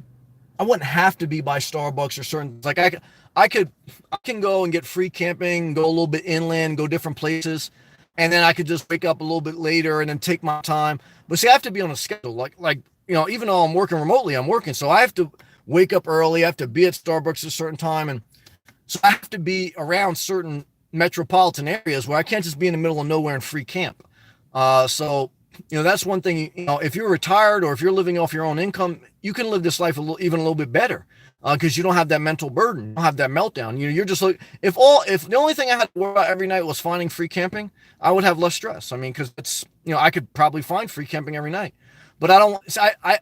I wouldn't have to be by Starbucks or certain, like I can go and get free camping, go a little bit inland, go different places. And then I could just wake up a little bit later and then take my time. But see, I have to be on a schedule. Like, even though I'm working remotely, I'm working. So I have to wake up early. I have to be at Starbucks at a certain time. And so I have to be around certain metropolitan areas where I can't just be in the middle of nowhere and free camp. So that's one thing. If you're retired or if you're living off your own income, you can live this life even a little bit better because you don't have that mental burden, you don't have that meltdown. You're just like, if the only thing I had to worry about every night was finding free camping, I would have less stress. I mean, because it's I could probably find free camping every night, but I don't. I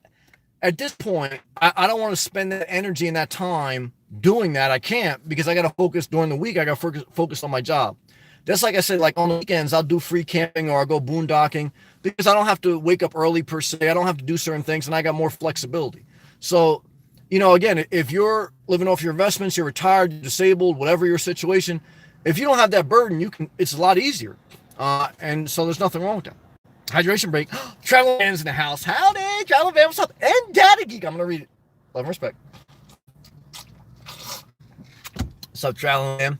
at this point, I don't want to spend that energy and that time doing that. I can't because I got to focus during the week. I got to focus on my job. Just like I said, like on the weekends, I'll do free camping or I'll go boondocking because I don't have to wake up early per se. I don't have to do certain things and I got more flexibility. So, again, if you're living off your investments, you're retired, you're disabled, whatever your situation, if you don't have that burden, it's a lot easier. And so there's nothing wrong with that. Hydration break. Travel Van's in the house. Howdy, Travel Van, what's up? And Data Geek. I'm going to read it. Love and respect. What's up, Travel Van?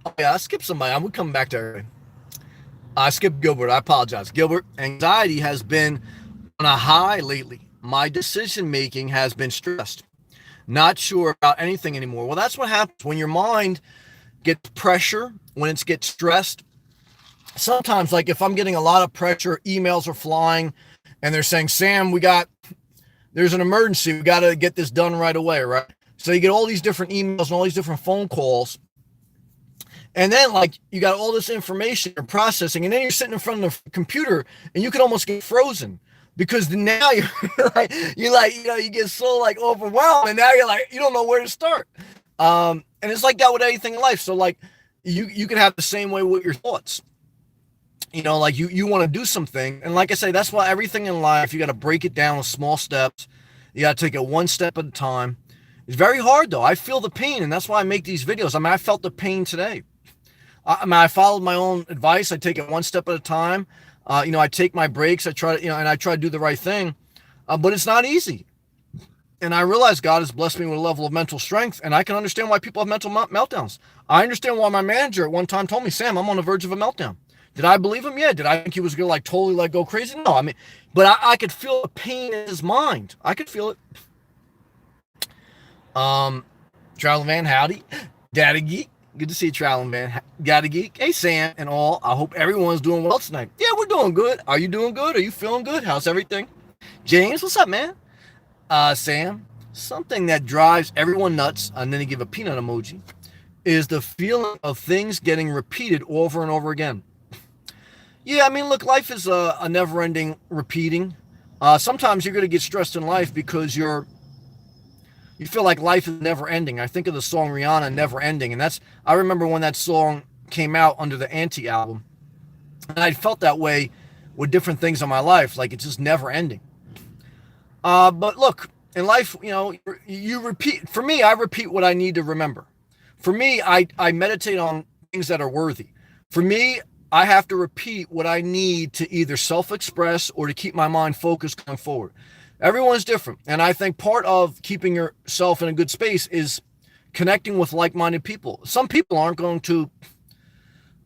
Oh, yeah, I skipped somebody. I'm coming back to her. I skipped Gilbert. I apologize. Gilbert, anxiety has been on a high lately. My decision making has been stressed. Not sure about anything anymore. Well, that's what happens when your mind gets pressure, when it gets stressed. Sometimes, like if I'm getting a lot of pressure, emails are flying, and they're saying, Sam, there's an emergency. We got to get this done right away, right? So you get all these different emails and all these different phone calls. And then like you got all this information you're processing, and then you're sitting in front of the computer and you can almost get frozen because now you're like, you get so like overwhelmed, and now you're like, you don't know where to start. And it's like that with anything in life. So like you can have the same way with your thoughts. Like you want to do something. And like I say, that's why everything in life, you got to break it down with small steps. You got to take it one step at a time. It's very hard though. I feel the pain, and that's why I make these videos. I mean, I felt the pain today. I mean, I followed my own advice. I take it one step at a time. I take my breaks. I try to, and I try to do the right thing. But it's not easy. And I realize God has blessed me with a level of mental strength, and I can understand why people have mental meltdowns. I understand why my manager at one time told me, Sam, I'm on the verge of a meltdown. Did I believe him? Yeah. Did I think he was going to totally go crazy? No. I mean, but I could feel the pain in his mind. I could feel it. Traveling Van, howdy. Daddy Geek. Good to see you, Traveling Van. Daddy Geek. Hey, Sam and all. I hope everyone's doing well tonight. Yeah, we're doing good. Are you doing good? Are you feeling good? How's everything? James, what's up, man? Sam, something that drives everyone nuts, and then he give a peanut emoji, is the feeling of things getting repeated over and over again. Yeah, I mean, look, life is a never-ending repeating. Sometimes you're going to get stressed in life because you feel like life is never ending. I think of the song Rihanna, Never Ending. And I remember when that song came out under the Anti album. And I felt that way with different things in my life. Like it's just never ending. But look, in life, you repeat. For me, I repeat what I need to remember. For me, I meditate on things that are worthy. For me, I have to repeat what I need to either self-express or to keep my mind focused going forward. Everyone's different. And I think part of keeping yourself in a good space is connecting with like-minded people. Some people aren't going to,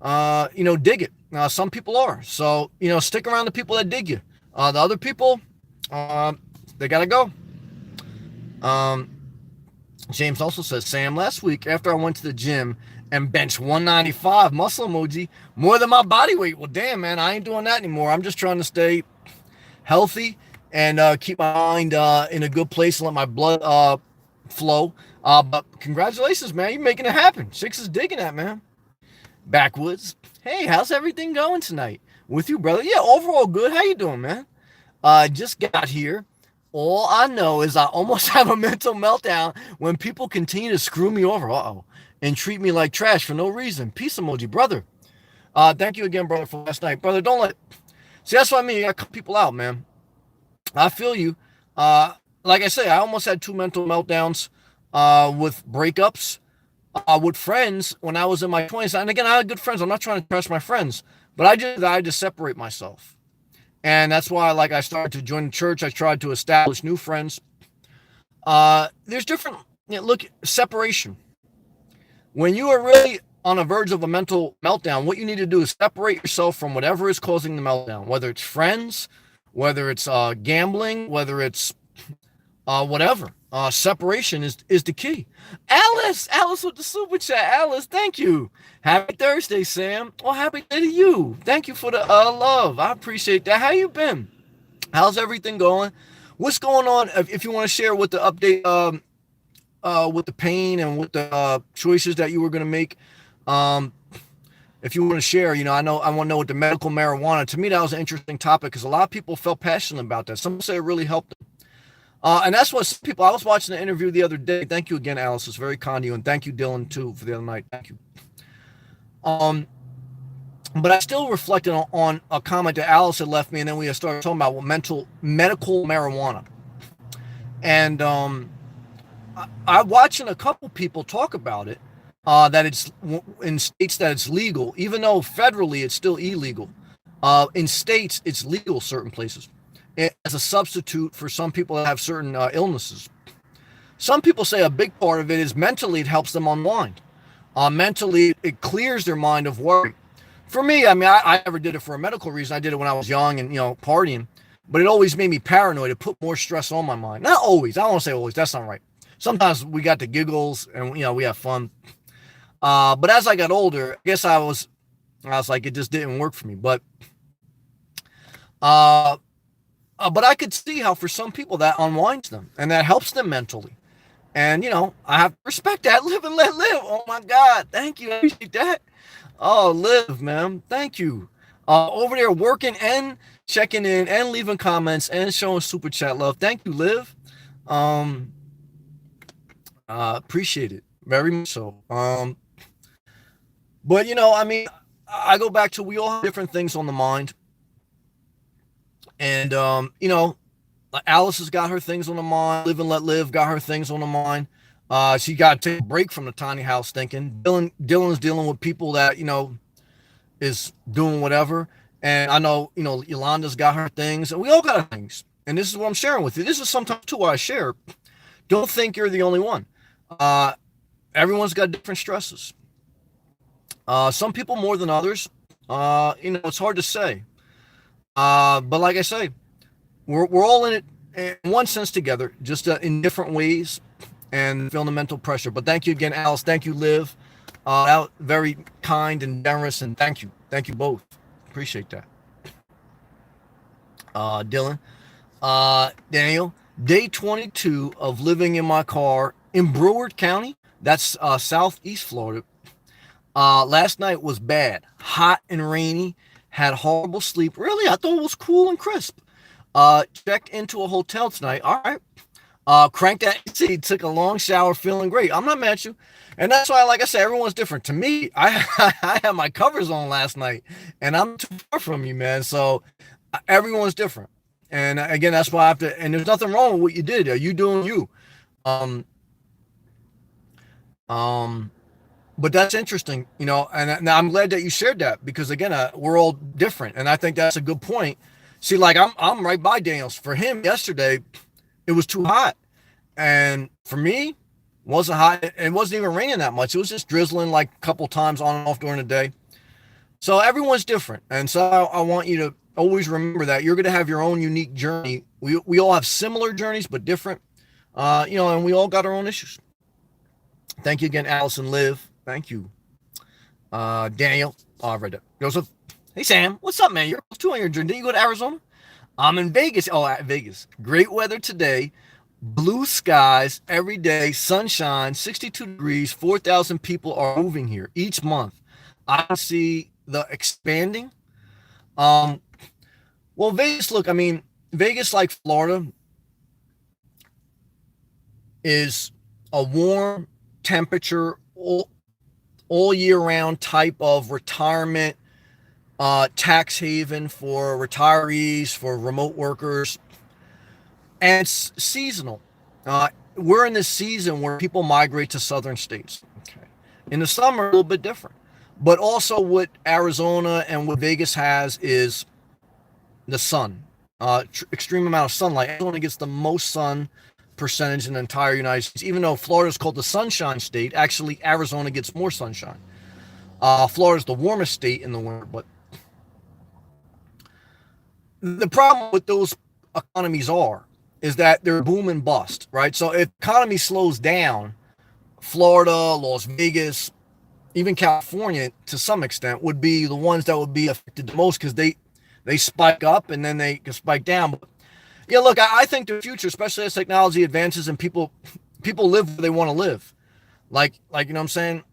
dig it. Some people are. So, stick around the people that dig you. The other people, they got to go. James also says, Sam, last week after I went to the gym and bench 195, muscle emoji, more than my body weight. Well, damn, man, I ain't doing that anymore. I'm just trying to stay healthy and keep my mind in a good place and let my blood flow. But congratulations, man. You're making it happen. Six is digging that, man. Backwoods. Hey, how's everything going tonight? With you, brother? Yeah, overall good. How you doing, man? Just got here. All I know is I almost have a mental meltdown when people continue to screw me over. And treat me like trash for no reason. Peace emoji, brother. Thank you again, brother, for last night. Brother, see, that's what I mean. You gotta cut people out, man. I feel you. Like I say, I almost had 2 mental meltdowns with breakups with friends when I was in my 20s. And again, I had good friends. I'm not trying to trash my friends, but I had to separate myself. And that's why, I started to join the church. I tried to establish new friends. There's different, separation. When you are really on the verge of a mental meltdown, what you need to do is separate yourself from whatever is causing the meltdown, whether it's friends, whether it's gambling, whether it's whatever. Separation is the key. Alice with the super chat. Alice, thank you. Happy Thursday, Sam. Oh, happy day to you. Thank you for the love. I appreciate that. How you been? How's everything going? What's going on? If you want to share with the update, with the pain and with the choices that you were going to make, if you want to share, I want to know what the medical marijuana. To me, that was an interesting topic because a lot of people felt passionate about that. Some say it really helped them. And that's what people, I was watching the interview the other day. Thank you again, Alice. It's very kind of you. And thank you, Dylan, too, for the other night. Thank you. But I still reflected on a comment that Alice had left me, and then we started talking about medical marijuana. And I'm watching a couple people talk about it, that it's in states that it's legal, even though federally it's still illegal. In states, it's legal certain places as a substitute for some people that have certain illnesses. Some people say a big part of it is mentally it helps them unwind. Mentally, it clears their mind of worry. For me, I mean, I never did it for a medical reason. I did it when I was young and, partying. But it always made me paranoid. It put more stress on my mind. Not always. I don't want to say always. That's not right. Sometimes we got the giggles and, we have fun. But as I got older, I guess I was like, it just didn't work for me. But I could see how for some people that unwinds them and that helps them mentally. And, I have to respect that. Live and let live. Oh, my God. Thank you. I appreciate that. Oh, Liv, man. Thank you. Over there working and checking in and leaving comments and showing super chat love. Thank you, Liv. Appreciate it. Very much so. But, I mean, I go back to we all have different things on the mind. And, Alice has got her things on the mind. Live and let live got her things on the mind. She got to take a break from the tiny house thinking. Dylan's dealing with people that, is doing whatever. And I know, Yolanda's got her things, and we all got our things. And this is what I'm sharing with you. This is sometimes too what I share. Don't think you're the only one. Uh, Everyone's got different stresses. Some people more than others. It's hard to say. But like I say, we're all in it in one sense together, just in different ways, and feeling the mental pressure. But thank you again, Alice. Thank you, Liv. Very kind and generous, and thank you both. Appreciate that. Dylan, Daniel, day 22 of living in my car in Broward County. That's southeast Florida. Last night was bad, hot and rainy. Had horrible sleep. Really, I thought it was cool and crisp. Checked into a hotel tonight. All right. Cranked that AC, took a long shower, feeling great. I'm not mad at you. And that's why, like I said, everyone's different. To me, I I had my covers on last night, and I'm too far from you, man. So everyone's different. And again, that's why I have to. And there's nothing wrong with what you did. Are you doing you? Um, um, but that's interesting, and I'm glad that you shared that because again, we're all different, and I think that's a good point. See, like I'm right by Daniels. For him, yesterday, it was too hot, and for me, wasn't hot. It wasn't even raining that much. It was just drizzling like a couple times on and off during the day. So everyone's different, and so I want you to always remember that you're going to have your own unique journey. We all have similar journeys, but different. And we all got our own issues. Thank you again, Allison Liv. Thank you. Daniel. Oh, I read that. Joseph. Hey, Sam. What's up, man? You're too on your journey. Didn't you go to Arizona? I'm in Vegas. Oh, at Vegas. Great weather today. Blue skies every day. Sunshine. 62 degrees. 4,000 people are moving here each month. I see the expanding. Well, Vegas, look, I mean, Vegas, like Florida, is a warm temperature, all year round type of retirement tax haven for retirees, for remote workers, and it's seasonal. We're in this season where people migrate to southern states. Okay, in the summer, a little bit different, but also what Arizona and what Vegas has is the sun, extreme amount of sunlight. Arizona gets the most sun percentage in the entire United States. Even though Florida is called the Sunshine State, actually Arizona gets more sunshine. Florida is the warmest state in the winter, but the problem with those economies is that they're boom and bust, right? So if economy slows down, Florida, Las Vegas, even California, to some extent, would be the ones that would be affected the most because they spike up and then they can spike down. But yeah, look, I think the future, especially as technology advances and people live where they want to live. Like you know what I'm saying?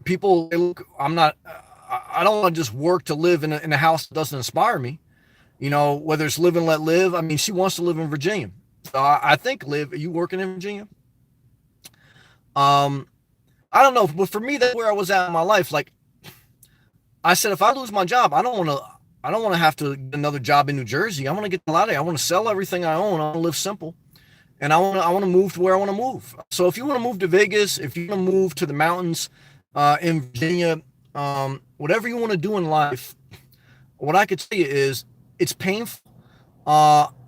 People, look, I don't want to just work to live in a house that doesn't inspire me. Whether it's live and let live. I mean, she wants to live in Virginia. So I think, Liv, are you working in Virginia? I don't know, but for me, that's where I was at in my life. Like I said, if I lose my job, I don't want to have to get another job in New Jersey. I want to get out of there. I want to sell everything I own. I want to live simple, and I want to move to where I want to move. So if you want to move to Vegas, if you want to move to the mountains in Virginia, whatever you want to do in life, what I could say is it's painful.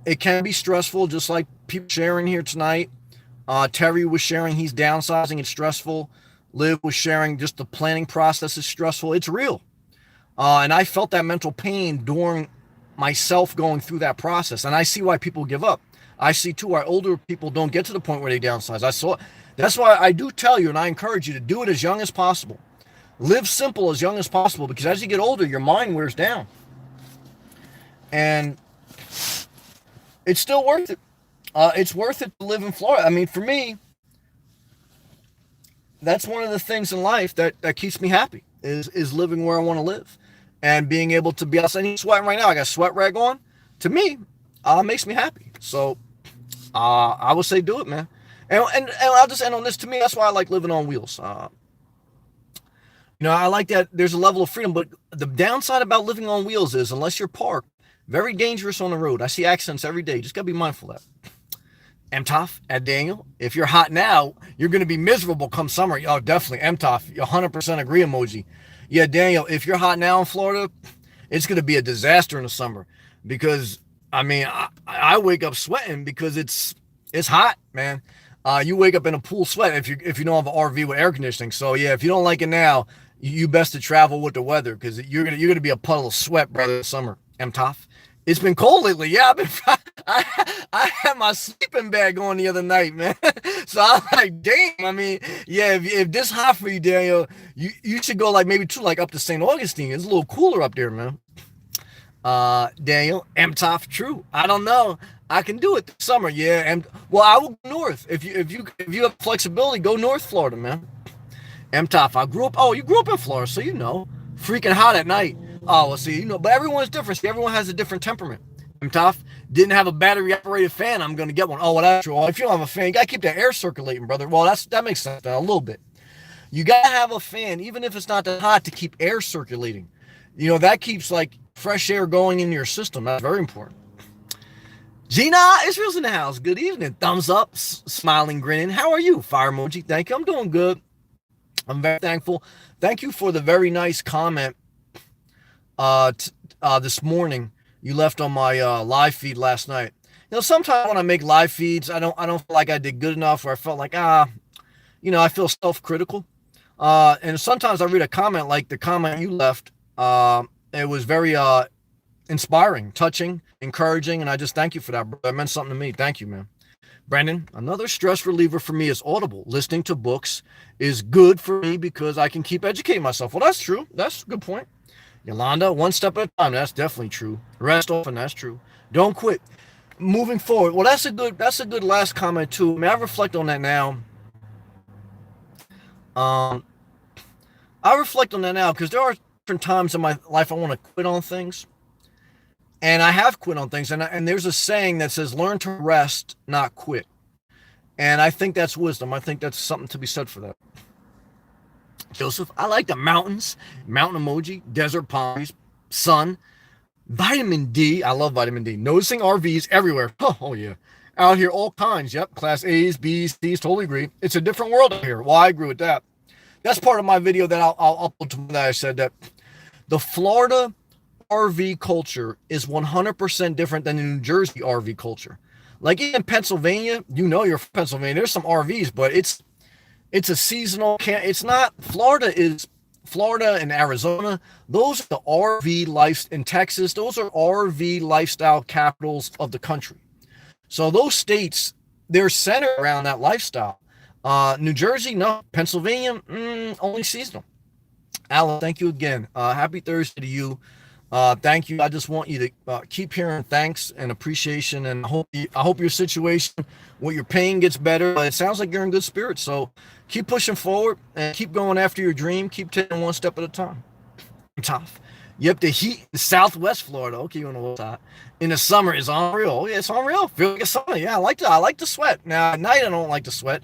It can be stressful, just like people sharing here tonight. Terry was sharing he's downsizing. It's stressful. Liv was sharing just the planning process is stressful. It's real. And I felt that mental pain during myself going through that process. And I see why people give up. I see too why older people don't get to the point where they downsize. That's why I do tell you, and I encourage you to do it as young as possible. Live simple as young as possible, because as you get older, your mind wears down. And it's still worth it. It's worth it to live in Florida. I mean, for me, that's one of the things in life that keeps me happy is living where I want to live and being able to be outside. I'm sweating right now. I got a sweat rag on. To me, makes me happy. So I would say do it, man. And I'll just end on this. To me, that's why I like living on wheels. I like that there's a level of freedom, but the downside about living on wheels is unless you're parked, very dangerous on the road. I see accidents every day. Just got to be mindful of that. MTOF at Daniel. If you're hot now, you're going to be miserable come summer. Oh, definitely. MTOF. 100% agree emoji. Yeah, Daniel, if you're hot now in Florida, it's going to be a disaster in the summer because, I mean, I wake up sweating because it's hot, man. You wake up in a pool sweat if you don't have an RV with air conditioning. So, yeah, if you don't like it now, you best to travel with the weather because you're gonna be a puddle of sweat, brother, this summer. MTOF. It's been cold lately. Yeah, I had my sleeping bag on the other night, man. So I'm like, damn. I mean, yeah, if this hot for you, Daniel, you should go like maybe like up to St. Augustine. It's a little cooler up there, man. Daniel, MTOF, true. I don't know. I can do it this summer. Yeah, and well, I will go north. If you have flexibility, go North Florida, man. MTOF, I grew up. Oh, you grew up in Florida, so you know. Freaking hot at night. Oh, well, see, but everyone's different. See, everyone has a different temperament. MTOF didn't have a battery operated fan. I'm going to get one. Oh, well, that's true. Well, if you don't have a fan, you got to keep that air circulating, brother. Well, that makes sense a little bit. You got to have a fan, even if it's not that hot, to keep air circulating. That keeps like fresh air going in your system. That's very important. Gina, Israel's in the house. Good evening. Thumbs up, smiling, grinning. How are you? Fire emoji. Thank you. I'm doing good. I'm very thankful. Thank you for the very nice comment this morning you left on my live feed last night. Sometimes when I make live feeds, I don't feel like I did good enough, or I felt like I feel self-critical. And sometimes I read a comment like the comment you left. It was very inspiring, touching, encouraging, and I just thank you for that, bro. That meant something to me. Thank you, man. Brandon, another stress reliever for me is Audible. Listening to books is good for me because I can keep educating myself. Well, that's true. That's a good point. Yolanda, one step at a time. That's definitely true. Rest often. That's true. Don't quit. Moving forward. Well, that's a good last comment too. I reflect on that now. I reflect on that now because there are different times in my life I want to quit on things. And I have quit on things. And there's a saying that says, learn to rest, not quit. And I think that's wisdom. I think that's something to be said for that. Joseph, I like the mountains, mountain emoji, desert palms, sun, vitamin D. I love vitamin D. Noticing RVs everywhere. Oh yeah. Out here, all kinds. Yep. Class A's, B's, C's. Totally agree. It's a different world out here. Well, I agree with that. That's part of my video that I'll upload to that. I said that the Florida RV culture is 100% different than the New Jersey RV culture. Like in Pennsylvania, you're from Pennsylvania. There's some RVs, but it's a seasonal camp. It's not. Florida and Arizona. Those are the RV life in Texas. Those are RV lifestyle capitals of the country. So those states, they're centered around that lifestyle. New Jersey, no. Pennsylvania, only seasonal. Alan, thank you again. Happy Thursday to you. Thank you. I just want you to keep hearing thanks and appreciation, and I hope your situation with your pain gets better. It sounds like you're in good spirits, so keep pushing forward and keep going after your dream. Keep taking one step at a time. Tough. Yep, the heat in Southwest Florida. Okay, you know what's hot. In the summer is unreal. Oh yeah, it's unreal. Feel like it's summer. Yeah, I like to sweat. Now at night I don't like to sweat,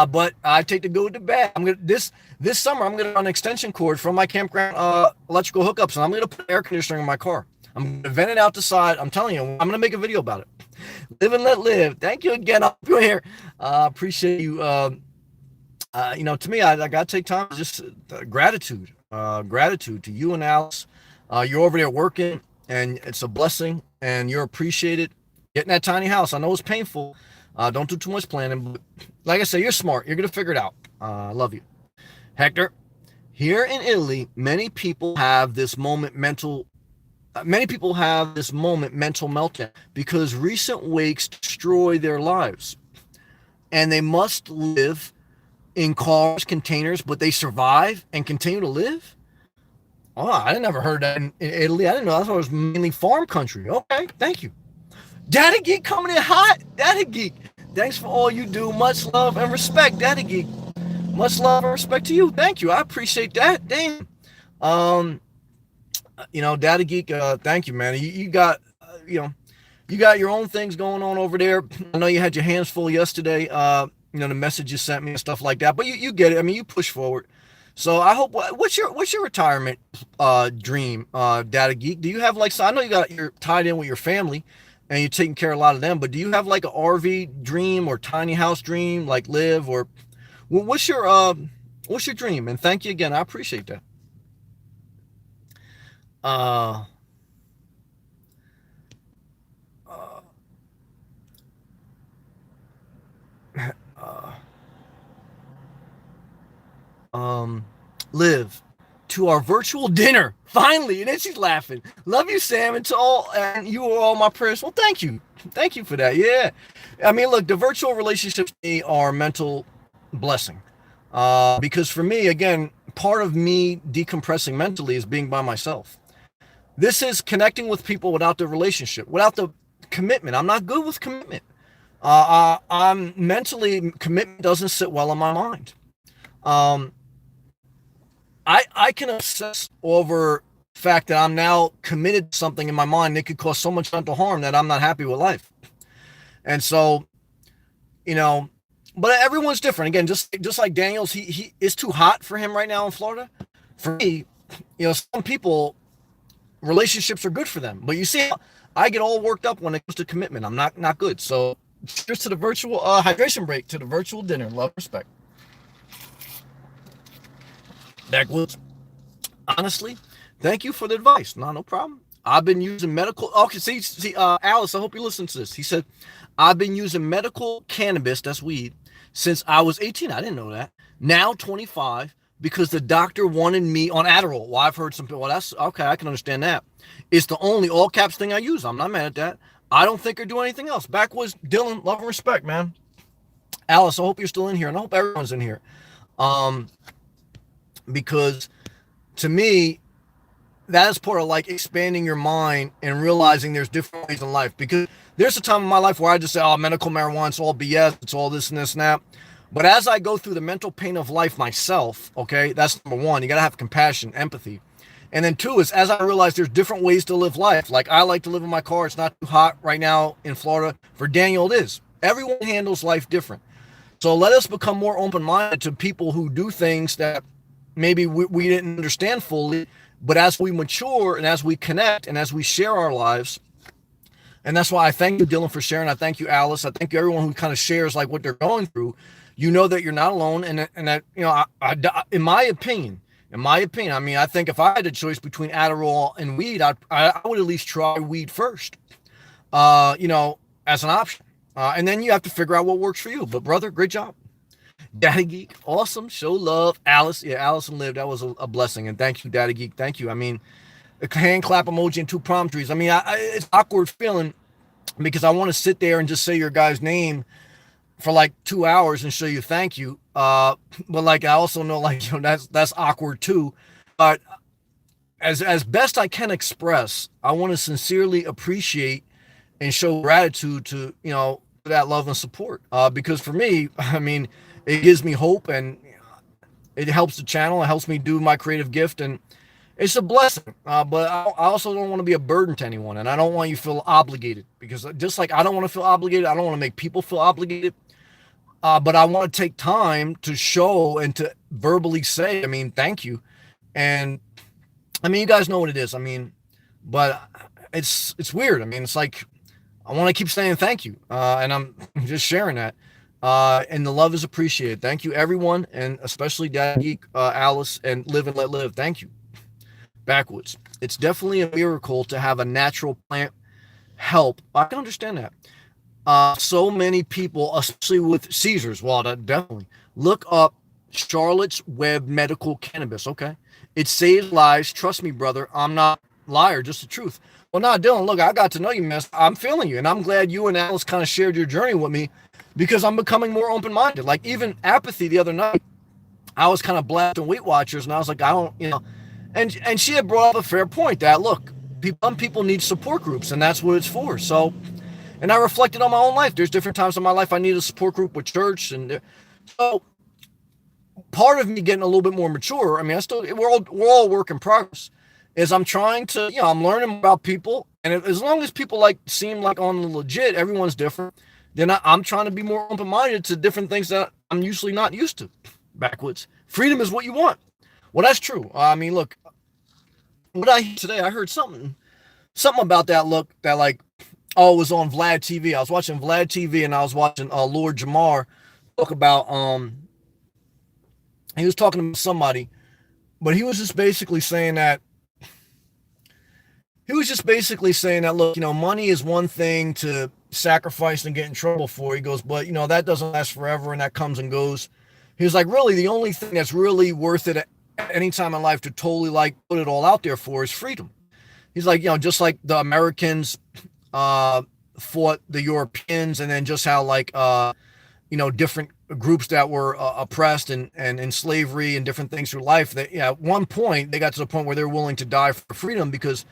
but I take the good to bad. This summer, I'm going to run an extension cord from my campground electrical hookups, and I'm going to put air conditioning in my car. I'm going to vent it out the side. I'm telling you, I'm going to make a video about it. Live and let live. Thank you again. I'll be here. Appreciate you. To me, I got to take time. Just gratitude to you and Alice. You're over there working, and it's a blessing, and you're appreciated. Getting that tiny house. I know it's painful. Don't do too much planning. But like I said, you're smart. You're going to figure it out. I love you. Hector, here in Italy, many people have this moment mental meltdown because recent wakes destroy their lives, and they must live in cars, containers, but they survive and continue to live. Oh, I never heard that in Italy. I didn't know. I thought it was mainly farm country. Okay, thank you. Daddy Geek coming in hot. Daddy Geek, thanks for all you do. Much love and respect, Daddy Geek. Much love and respect to you. Thank you. I appreciate that. Damn. Daddy Geek, thank you, man. You got your own things going on over there. I know you had your hands full yesterday, the message you sent me and stuff like that, but you get it. I mean, you push forward. So I hope, what's your retirement, dream, Daddy Geek? Do you have I know you're tied in with your family. and you're taking care of a lot of them. But do you have like a RV dream or tiny house dream, like live, or what's your dream? And thank you again. I appreciate that. Uh, uh, uh, um, live to our virtual dinner finally. And then she's laughing. Love you, Sam, and to all, and you are all my prayers. Well, thank you for that. Yeah, I mean, look, the virtual relationships to me are mental blessing, because for me, again, part of me decompressing mentally is being by myself. This is connecting with people without the relationship, without the commitment. I'm not good with commitment. I'm mentally, commitment doesn't sit well in my mind. Um, I can obsess over the fact that I'm now committed to something in my mind that could cause so much mental harm that I'm not happy with life. And so, you know, but everyone's different. Again, just like Daniel's, he is too hot for him right now in Florida. For me, some people relationships are good for them, but you see, I get all worked up when it comes to commitment. I'm not good. So, cheers to the virtual hydration break, to the virtual dinner. Love, respect. Backwoods. Honestly, thank you for the advice. No problem. I've been using medical. Okay, see, Alice, I hope you listen to this. He said, I've been using medical cannabis, that's weed, since I was 18. I didn't know that. Now 25, because the doctor wanted me on Adderall. Well, I've heard some people, well, that's okay. I can understand that. It's the only all caps thing I use. I'm not mad at that. I don't think or do anything else. Backwoods, Dylan, love and respect, man. Alice, I hope you're still in here, and I hope everyone's in here. Um, because to me, that is part of like expanding your mind and realizing there's different ways in life. Because there's a time in my life where I just say, oh, medical marijuana, it's all BS, it's all this and this and that. But as I go through the mental pain of life myself, okay, that's number one. You got to have compassion, empathy. And then two is, as I realize there's different ways to live life. Like I like to live in my car. It's not too hot right now in Florida. For Daniel, it is. Everyone handles life different. So let us become more open-minded to people who do things that maybe we didn't understand fully. But as we mature and as we connect and as we share our lives, and that's why I thank you, Dylan, for sharing. I thank you, Alice. I thank you, everyone who kind of shares like what they're going through. You know that you're not alone, and that in my opinion, I mean, I think if I had a choice between Adderall and weed, I would at least try weed first, as an option, and then you have to figure out what works for you. But brother, great job. Daddy Geek, awesome. Show love. Alice, yeah, Allison lived. That was a blessing. And thank you, Daddy Geek. Thank you. I mean, a hand clap emoji and two palm trees. I mean, it's awkward feeling because I want to sit there and just say your guy's name for like 2 hours and show you thank you. But like, I also know like, that's awkward too. But as best I can express, I want to sincerely appreciate and show gratitude to, that love and support. Because for me, I mean, it gives me hope and it helps the channel. It helps me do my creative gift, and it's a blessing. But I also don't want to be a burden to anyone, and I don't want you to feel obligated, because just like I don't want to feel obligated, I don't want to make people feel obligated. But I want to take time to show and to verbally say, I mean, thank you. And I mean, you guys know what it is. I mean, but it's weird. I mean, it's like, I want to keep saying thank you. And I'm just sharing that. And the love is appreciated. Thank you, everyone. And especially Daddy Geek, Alice, and Live and Let Live. Thank you. Backwoods. It's definitely a miracle to have a natural plant help. I can understand that. So many people, especially with seizures, well, that definitely look up Charlotte's Web Medical Cannabis. Okay. It saves lives. Trust me, brother. I'm not a liar, just the truth. Well, now, Dylan, look, I got to know you, man. I'm feeling you. And I'm glad you and Alice kind of shared your journey with me, because I'm becoming more open-minded. Like even apathy the other night, I was kind of blasting Weight Watchers, and I was like, I don't, and she had brought up a fair point that, look, some people need support groups, and that's what it's for. So, and I reflected on my own life. There's different times in my life I need a support group with church, and so part of me getting a little bit more mature. I mean, we're all work in progress. Is I'm trying to, I'm learning about people, and as long as people seem like on the legit, everyone's different. Then I'm trying to be more open-minded to different things that I'm usually not used to. Backwoods. Freedom is what you want. Well, that's true. I mean, look, what I heard today, I heard something about that. Look, that Oh, it was on Vlad TV. I was watching Vlad TV, and I was watching Lord Jamar talk about he was talking to somebody, but he was just basically saying that look, money is one thing to sacrifice and get in trouble for. He goes, but that doesn't last forever and that comes and goes. He was like, really, the only thing that's really worth it at any time in life to totally like put it all out there for is freedom. He's like, just like the Americans fought the Europeans, and then just how like different groups that were oppressed and in slavery and different things through life. That at one point they got to the point where they're willing to die for freedom, because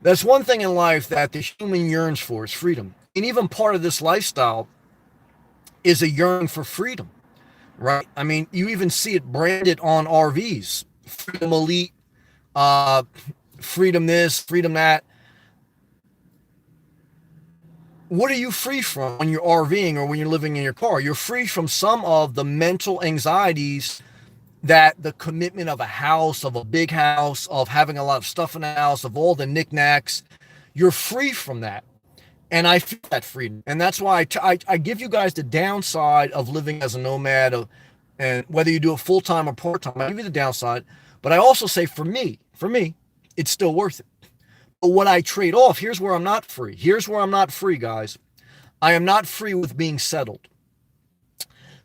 that's one thing in life that the human yearns for is freedom. And even part of this lifestyle is a yearning for freedom, right? I mean, you even see it branded on RVs: Freedom Elite, uh, freedom this, freedom that. What are you free from when you're RVing or when you're living in your car? You're free from some of the mental anxieties that the commitment of a house, of a big house, of having a lot of stuff in the house, of all the knickknacks. You're free from that. And I feel that freedom. And that's why I give you guys the downside of living as a nomad, and whether you do it full-time or part-time, I give you the downside. But I also say for me, it's still worth it. But what I trade off, here's where I'm not free. Here's where I'm not free, guys. I am not free with being settled.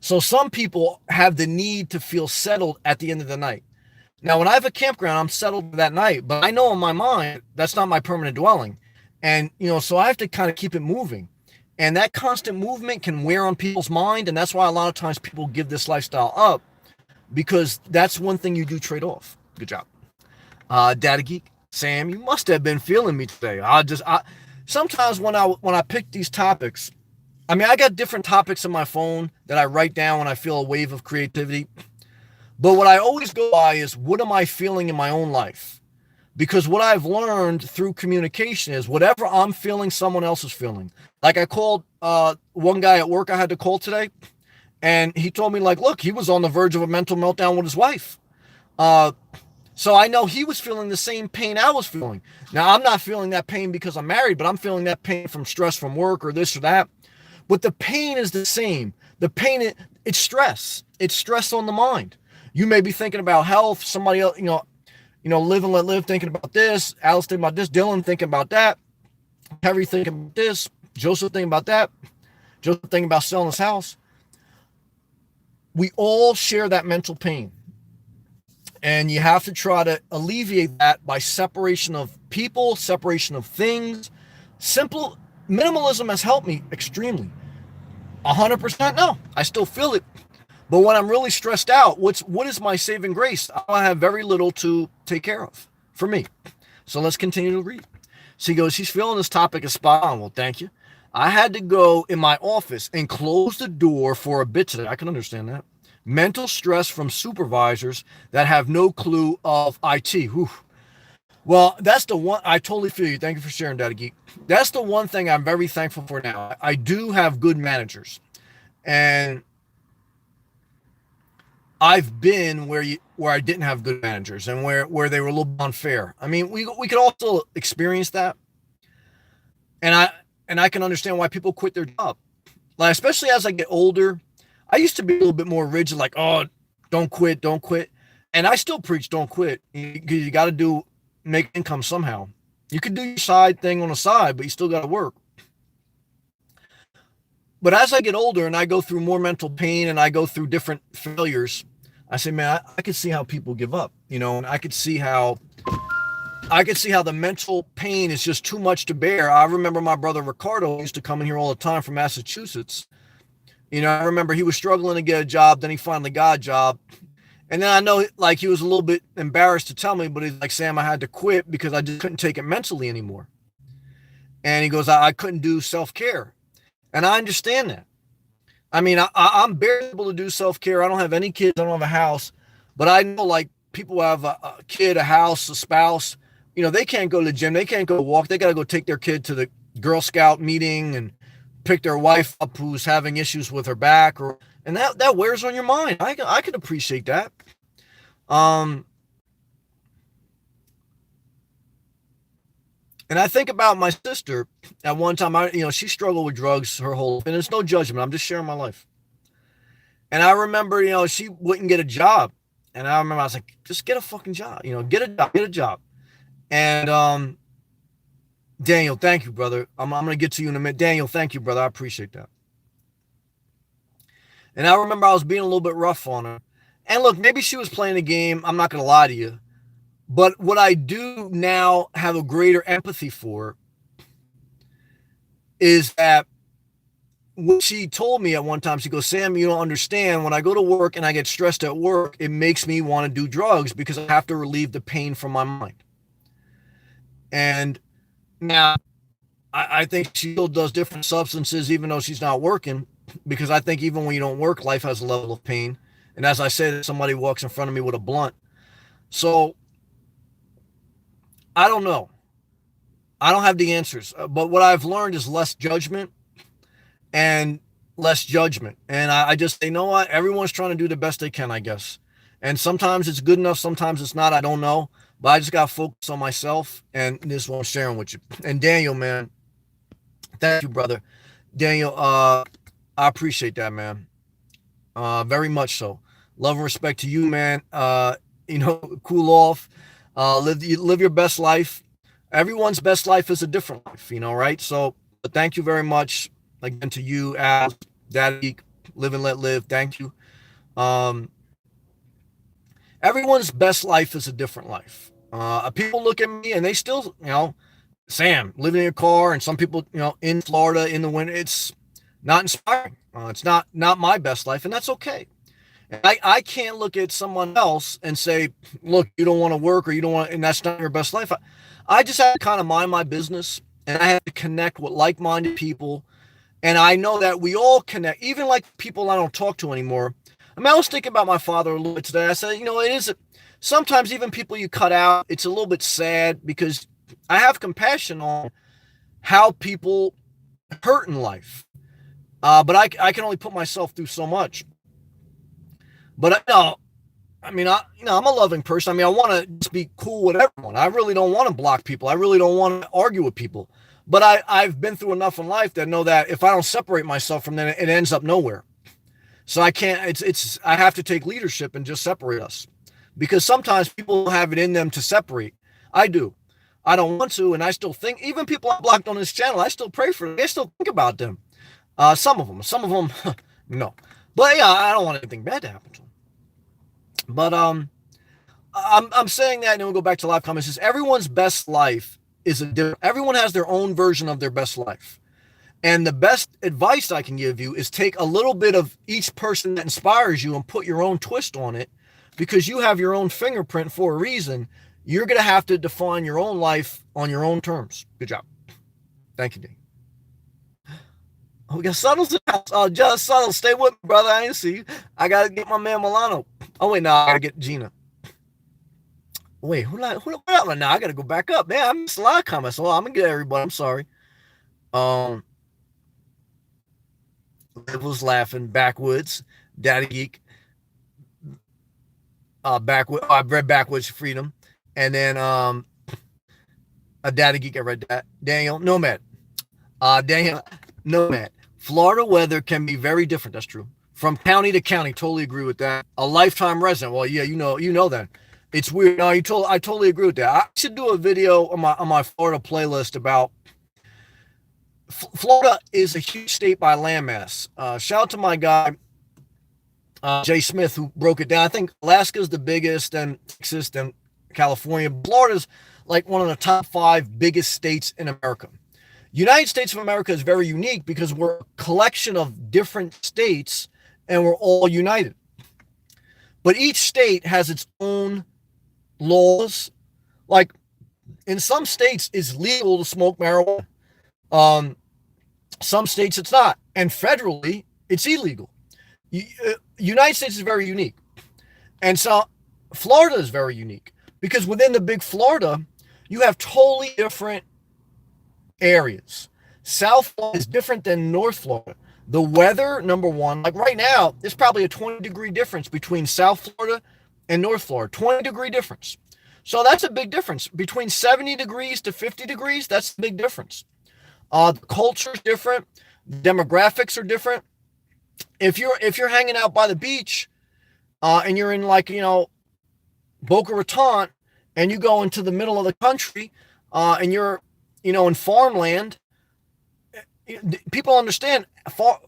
So some people have the need to feel settled at the end of the night. Now, when I have a campground, I'm settled that night, but I know in my mind that's not my permanent dwelling. And, so I have to kind of keep it moving. And that constant movement can wear on people's mind. And that's why a lot of times people give this lifestyle up, because that's one thing you do trade off. Good job. Data Geek, Sam, you must have been feeling me today. Sometimes when I pick these topics, I mean, I got different topics in my phone that I write down when I feel a wave of creativity. But what I always go by is, what am I feeling in my own life? Because what I've learned through communication is whatever I'm feeling, someone else is feeling. Like I called one guy at work I had to call today, and he told me, like, look, he was on the verge of a mental meltdown with his wife. So I know he was feeling the same pain I was feeling. Now, I'm not feeling that pain because I'm married, but I'm feeling that pain from stress from work or this or that. But the pain is the same. The pain, it's stress. It's stress on the mind. You may be thinking about health. Somebody else, live and let live, thinking about this. Alice thinking about this. Dylan thinking about that. Harry thinking about this. Joseph thinking about that. Joseph thinking about selling his house. We all share that mental pain. And you have to try to alleviate that by separation of people, separation of things. Simple minimalism has helped me extremely. 100% no, I still feel it. But when I'm really stressed out, what is my saving grace? I have very little to take care of for me. So let's continue to read. So he goes, he's feeling this topic is spot on. Well, thank you. I had to go in my office and close the door for a bit today. I can understand that. Mental stress from supervisors that have no clue of IT. Whew. Well, that's the one. I totally feel you. Thank you for sharing, Data Geek. That's the one thing I'm very thankful for now. I do have good managers, and I've been where I didn't have good managers, and where they were a little unfair. I mean, we could also experience that, and I can understand why people quit their job. Like, especially as I get older, I used to be a little bit more rigid, like, oh, don't quit, and I still preach don't quit. You got to make income somehow. You could do your side thing on the side, but you still got to work. But as I get older and I go through more mental pain and I go through different failures, I say, man, I could see how people give up, and I could see how the mental pain is just too much to bear. I remember my brother Ricardo used to come in here all the time from Massachusetts. I remember he was struggling to get a job. Then he finally got a job. And then I know, like, he was a little bit embarrassed to tell me, but he's like, Sam, I had to quit because I just couldn't take it mentally anymore. And he goes, I couldn't do self-care. And I understand that. I mean, I'm barely able to do self-care. I don't have any kids. I don't have a house. But I know, like, people who have a kid, a house, a spouse, they can't go to the gym. They can't go walk. They got to go take their kid to the Girl Scout meeting and pick their wife up who's having issues with her back, and that wears on your mind. I can appreciate that. And I think about my sister at one time. She struggled with drugs her whole life, and it's no judgment. I'm just sharing my life. And I remember, she wouldn't get a job. And I remember I was like, just get a fucking job, get a job, get a job. And Daniel, thank you, brother. I'm going to get to you in a minute. Daniel, thank you, brother. I appreciate that. And I remember I was being a little bit rough on her. And look, maybe she was playing a game. I'm not going to lie to you. But what I do now have a greater empathy for is that what she told me at one time, she goes, Sam, you don't understand. When I go to work and I get stressed at work, it makes me want to do drugs because I have to relieve the pain from my mind. And now I think she still does different substances, even though she's not working, because I think even when you don't work, life has a level of pain. And as I said, somebody walks in front of me with a blunt. So I don't know. I don't have the answers. But what I've learned is less judgment and less judgment. And I just say, you know what? Everyone's trying to do the best they can, I guess. And sometimes it's good enough. Sometimes it's not. I don't know. But I just got to focus on myself. And this is what I'm sharing with you. And Daniel, man, thank you, brother. Daniel, I appreciate that, man. Very much so. Love and respect to you, man. Cool off. Live your best life. Everyone's best life is a different life, right? So thank you very much again to you, Al, Daddy, Live and Let Live. Thank you. Everyone's best life is a different life. People look at me and they still, Sam, living in a car, and some people, in Florida in the winter, it's not inspiring. It's not my best life, and that's okay. And I can't look at someone else and say, look, you don't want to work, or you don't want, and that's not your best life. I just have to kind of mind my business, and I have to connect with like-minded people. And I know that we all connect, even like people I don't talk to anymore. I mean, I was thinking about my father a little bit today. I said, it is sometimes even people you cut out, it's a little bit sad, because I have compassion on how people hurt in life. But I can only put myself through so much. But I'm a loving person. I mean, I want to just be cool with everyone. I really don't want to block people. I really don't want to argue with people. But I've been through enough in life that know that if I don't separate myself from them, it ends up nowhere. So I can't, I have to take leadership and just separate us. Because sometimes people have it in them to separate. I do. I don't want to, and I still think, even people I blocked on this channel, I still pray for them. I still think about them. Some of them, no. But yeah, I don't want anything bad to happen to them. But I'm saying that, and then we'll go back to live comments. Is everyone's best life is a different. Everyone has their own version of their best life, and the best advice I can give you is take a little bit of each person that inspires you and put your own twist on it, because you have your own fingerprint for a reason. You're gonna have to define your own life on your own terms. Good job. Thank you, Dave. Oh, we got Subtle's in the house. Just Subtle, stay with me, brother. I ain't see you. I gotta get my man Milano. Oh wait, no, I gotta get Gina. Wait, who else? Now I gotta go back up. Man, I missed a lot of comments. Well, I'm gonna get everybody. I'm sorry. Liv was laughing. Backwoods, Daddy Geek. Backwoods. I read Backwoods Freedom, and then a Daddy Geek. I read that. Daniel Nomad. Daniel Nomad. Florida weather can be very different. That's true. From county to county, totally agree with that. A lifetime resident. Well, yeah, you know that. It's weird. No, I totally agree with that. I should do a video on my Florida playlist about Florida is a huge state by landmass. Shout out to my guy Jay Smith, who broke it down. I think Alaska's the biggest, and Texas, and California. Florida's like one of the top 5 biggest states in America. United States of America is very unique because we're a collection of different states, and we're all united. But each state has its own laws. Like in some states, it's legal to smoke marijuana. Some states it's not. And federally, it's illegal. United States is very unique. And so Florida is very unique because within the big Florida, you have totally different areas. South Florida is different than North Florida. The weather, number one, like right now, there's probably a 20-degree difference between South Florida and North Florida. 20-degree difference. So that's a big difference. Between 70 degrees to 50 degrees, that's a big difference. The culture's different, demographics are different. If you're hanging out by the beach, and you're in, like, Boca Raton, and you go into the middle of the country, and you're, in farmland, people understand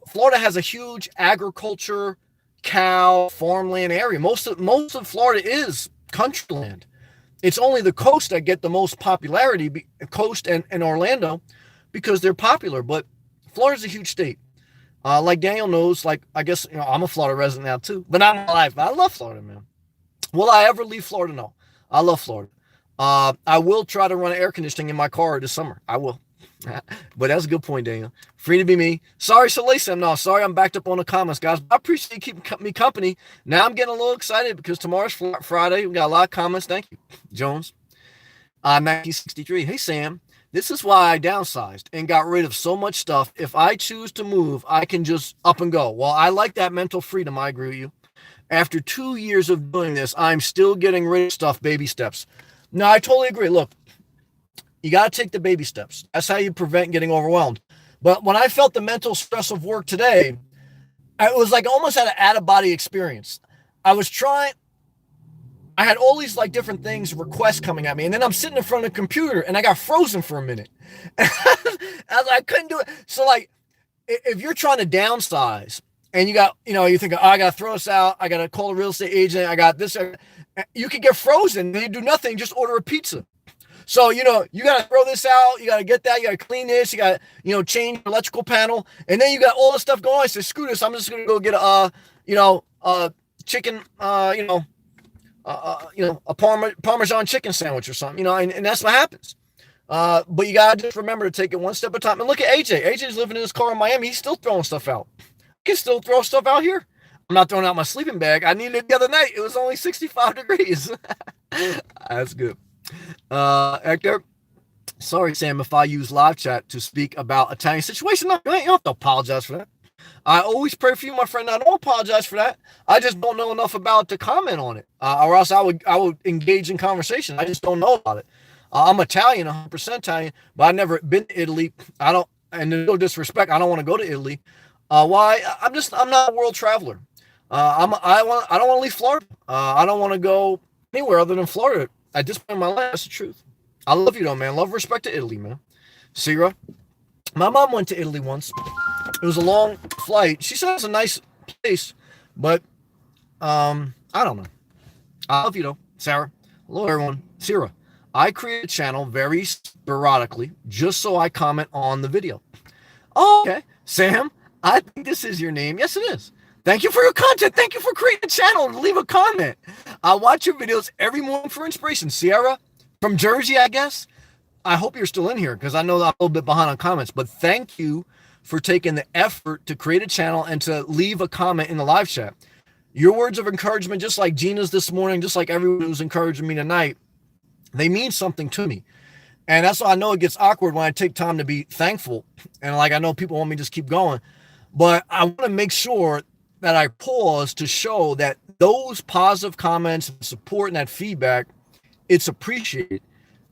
Florida has a huge agriculture, cow, farmland area. Most of Florida is country land. It's only the coast that get the most popularity, coast and Orlando, because they're popular. But Florida's a huge state. Like Daniel knows, like, I guess, I'm a Florida resident now too, but not in my life. But I love Florida, man. Will I ever leave Florida? No. I love Florida. I will try to run air conditioning in my car this summer. I will. But that's a good point, Daniel. Free to be me. Sorry, Salisa. No, sorry, I'm backed up on the comments, guys. I appreciate you keeping me company. Now I'm getting a little excited because tomorrow's Friday. We got a lot of comments. Thank you, Jones. 1963. Hey, Sam. This is why I downsized and got rid of so much stuff. If I choose to move, I can just up and go. Well, I like that mental freedom. I agree with you. After 2 years of doing this, I'm still getting rid of stuff, baby steps. No, I totally agree. Look, you got to take the baby steps. That's how you prevent getting overwhelmed. But when I felt the mental stress of work today, it was like almost had an out-of-body experience. I had all these, like, different things, requests coming at me. And then I'm sitting in front of the computer and I got frozen for a minute. I couldn't do it. So, like, if you're trying to downsize and you think, oh, I got to throw this out, I got to call a real estate agent, I got this, you could get frozen and you do nothing, just order a pizza. So, you got to throw this out, you got to get that, you got to clean this, you got to, change the electrical panel, and then you got all this stuff going on. I said, screw this, I'm just going to go get chicken, a Parmesan chicken sandwich or something, and that's what happens. But you got to just remember to take it one step at a time. And look at AJ. AJ's living in his car in Miami. He's still throwing stuff out. He can still throw stuff out here. I'm not throwing out my sleeping bag. I needed it the other night. It was only 65 degrees. That's good. Hector, sorry, Sam, if I use live chat to speak about Italian situation. No, you don't have to apologize for that. I always pray for you, my friend. I don't apologize for that. I just don't know enough about it to comment on it, or else I would engage in conversation. I just don't know about it. I'm Italian, 100% Italian, but I've never been to Italy. And no disrespect, I don't want to go to Italy. Why? I'm not a world traveler. I don't want to leave Florida. I don't want to go anywhere other than Florida at this point in my life. That's the truth. I love you though, man. Love, respect to Italy, man. Sierra, my mom went to Italy once. It was a long flight. She said it's a nice place, but I don't know. I love you though, Sarah. Hello, everyone. Sierra, I create a channel very sporadically just so I comment on the video. Oh, okay. Sam, I think this is your name. Yes, it is. Thank you for your content. Thank you for creating a channel. Leave a comment. I watch your videos every morning for inspiration. Sierra from Jersey, I guess. I hope you're still in here because I know I'm a little bit behind on comments, but thank you for taking the effort to create a channel and to leave a comment in the live chat. Your words of encouragement, just like Gina's this morning, just like everyone who's encouraging me tonight, they mean something to me. And that's why I know it gets awkward when I take time to be thankful. And like, I know people want me to just keep going, but I want to make sure that I pause to show that those positive comments and support and that feedback, it's appreciated.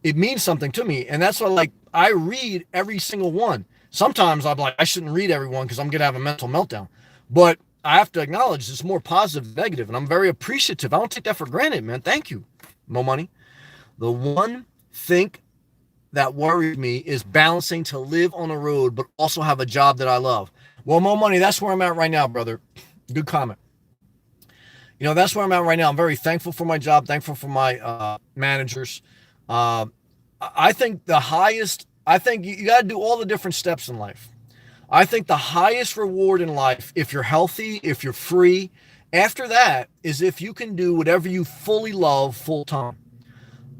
It means something to me. And that's why, like, I read every single one. Sometimes I'm like, I shouldn't read everyone because I'm going to have a mental meltdown. But I have to acknowledge it's more positive than negative. And I'm very appreciative. I don't take that for granted, man. Thank you. Mo Money. The one thing that worries me is balancing to live on the road, but also have a job that I love. Well, Mo Money, that's where I'm at right now, brother. Good comment. That's where I'm at right now. I'm very thankful for my job, thankful for my managers. I think you got to do all the different steps in life. I think the highest reward in life, if you're healthy, if you're free, after that is if you can do whatever you fully love full time.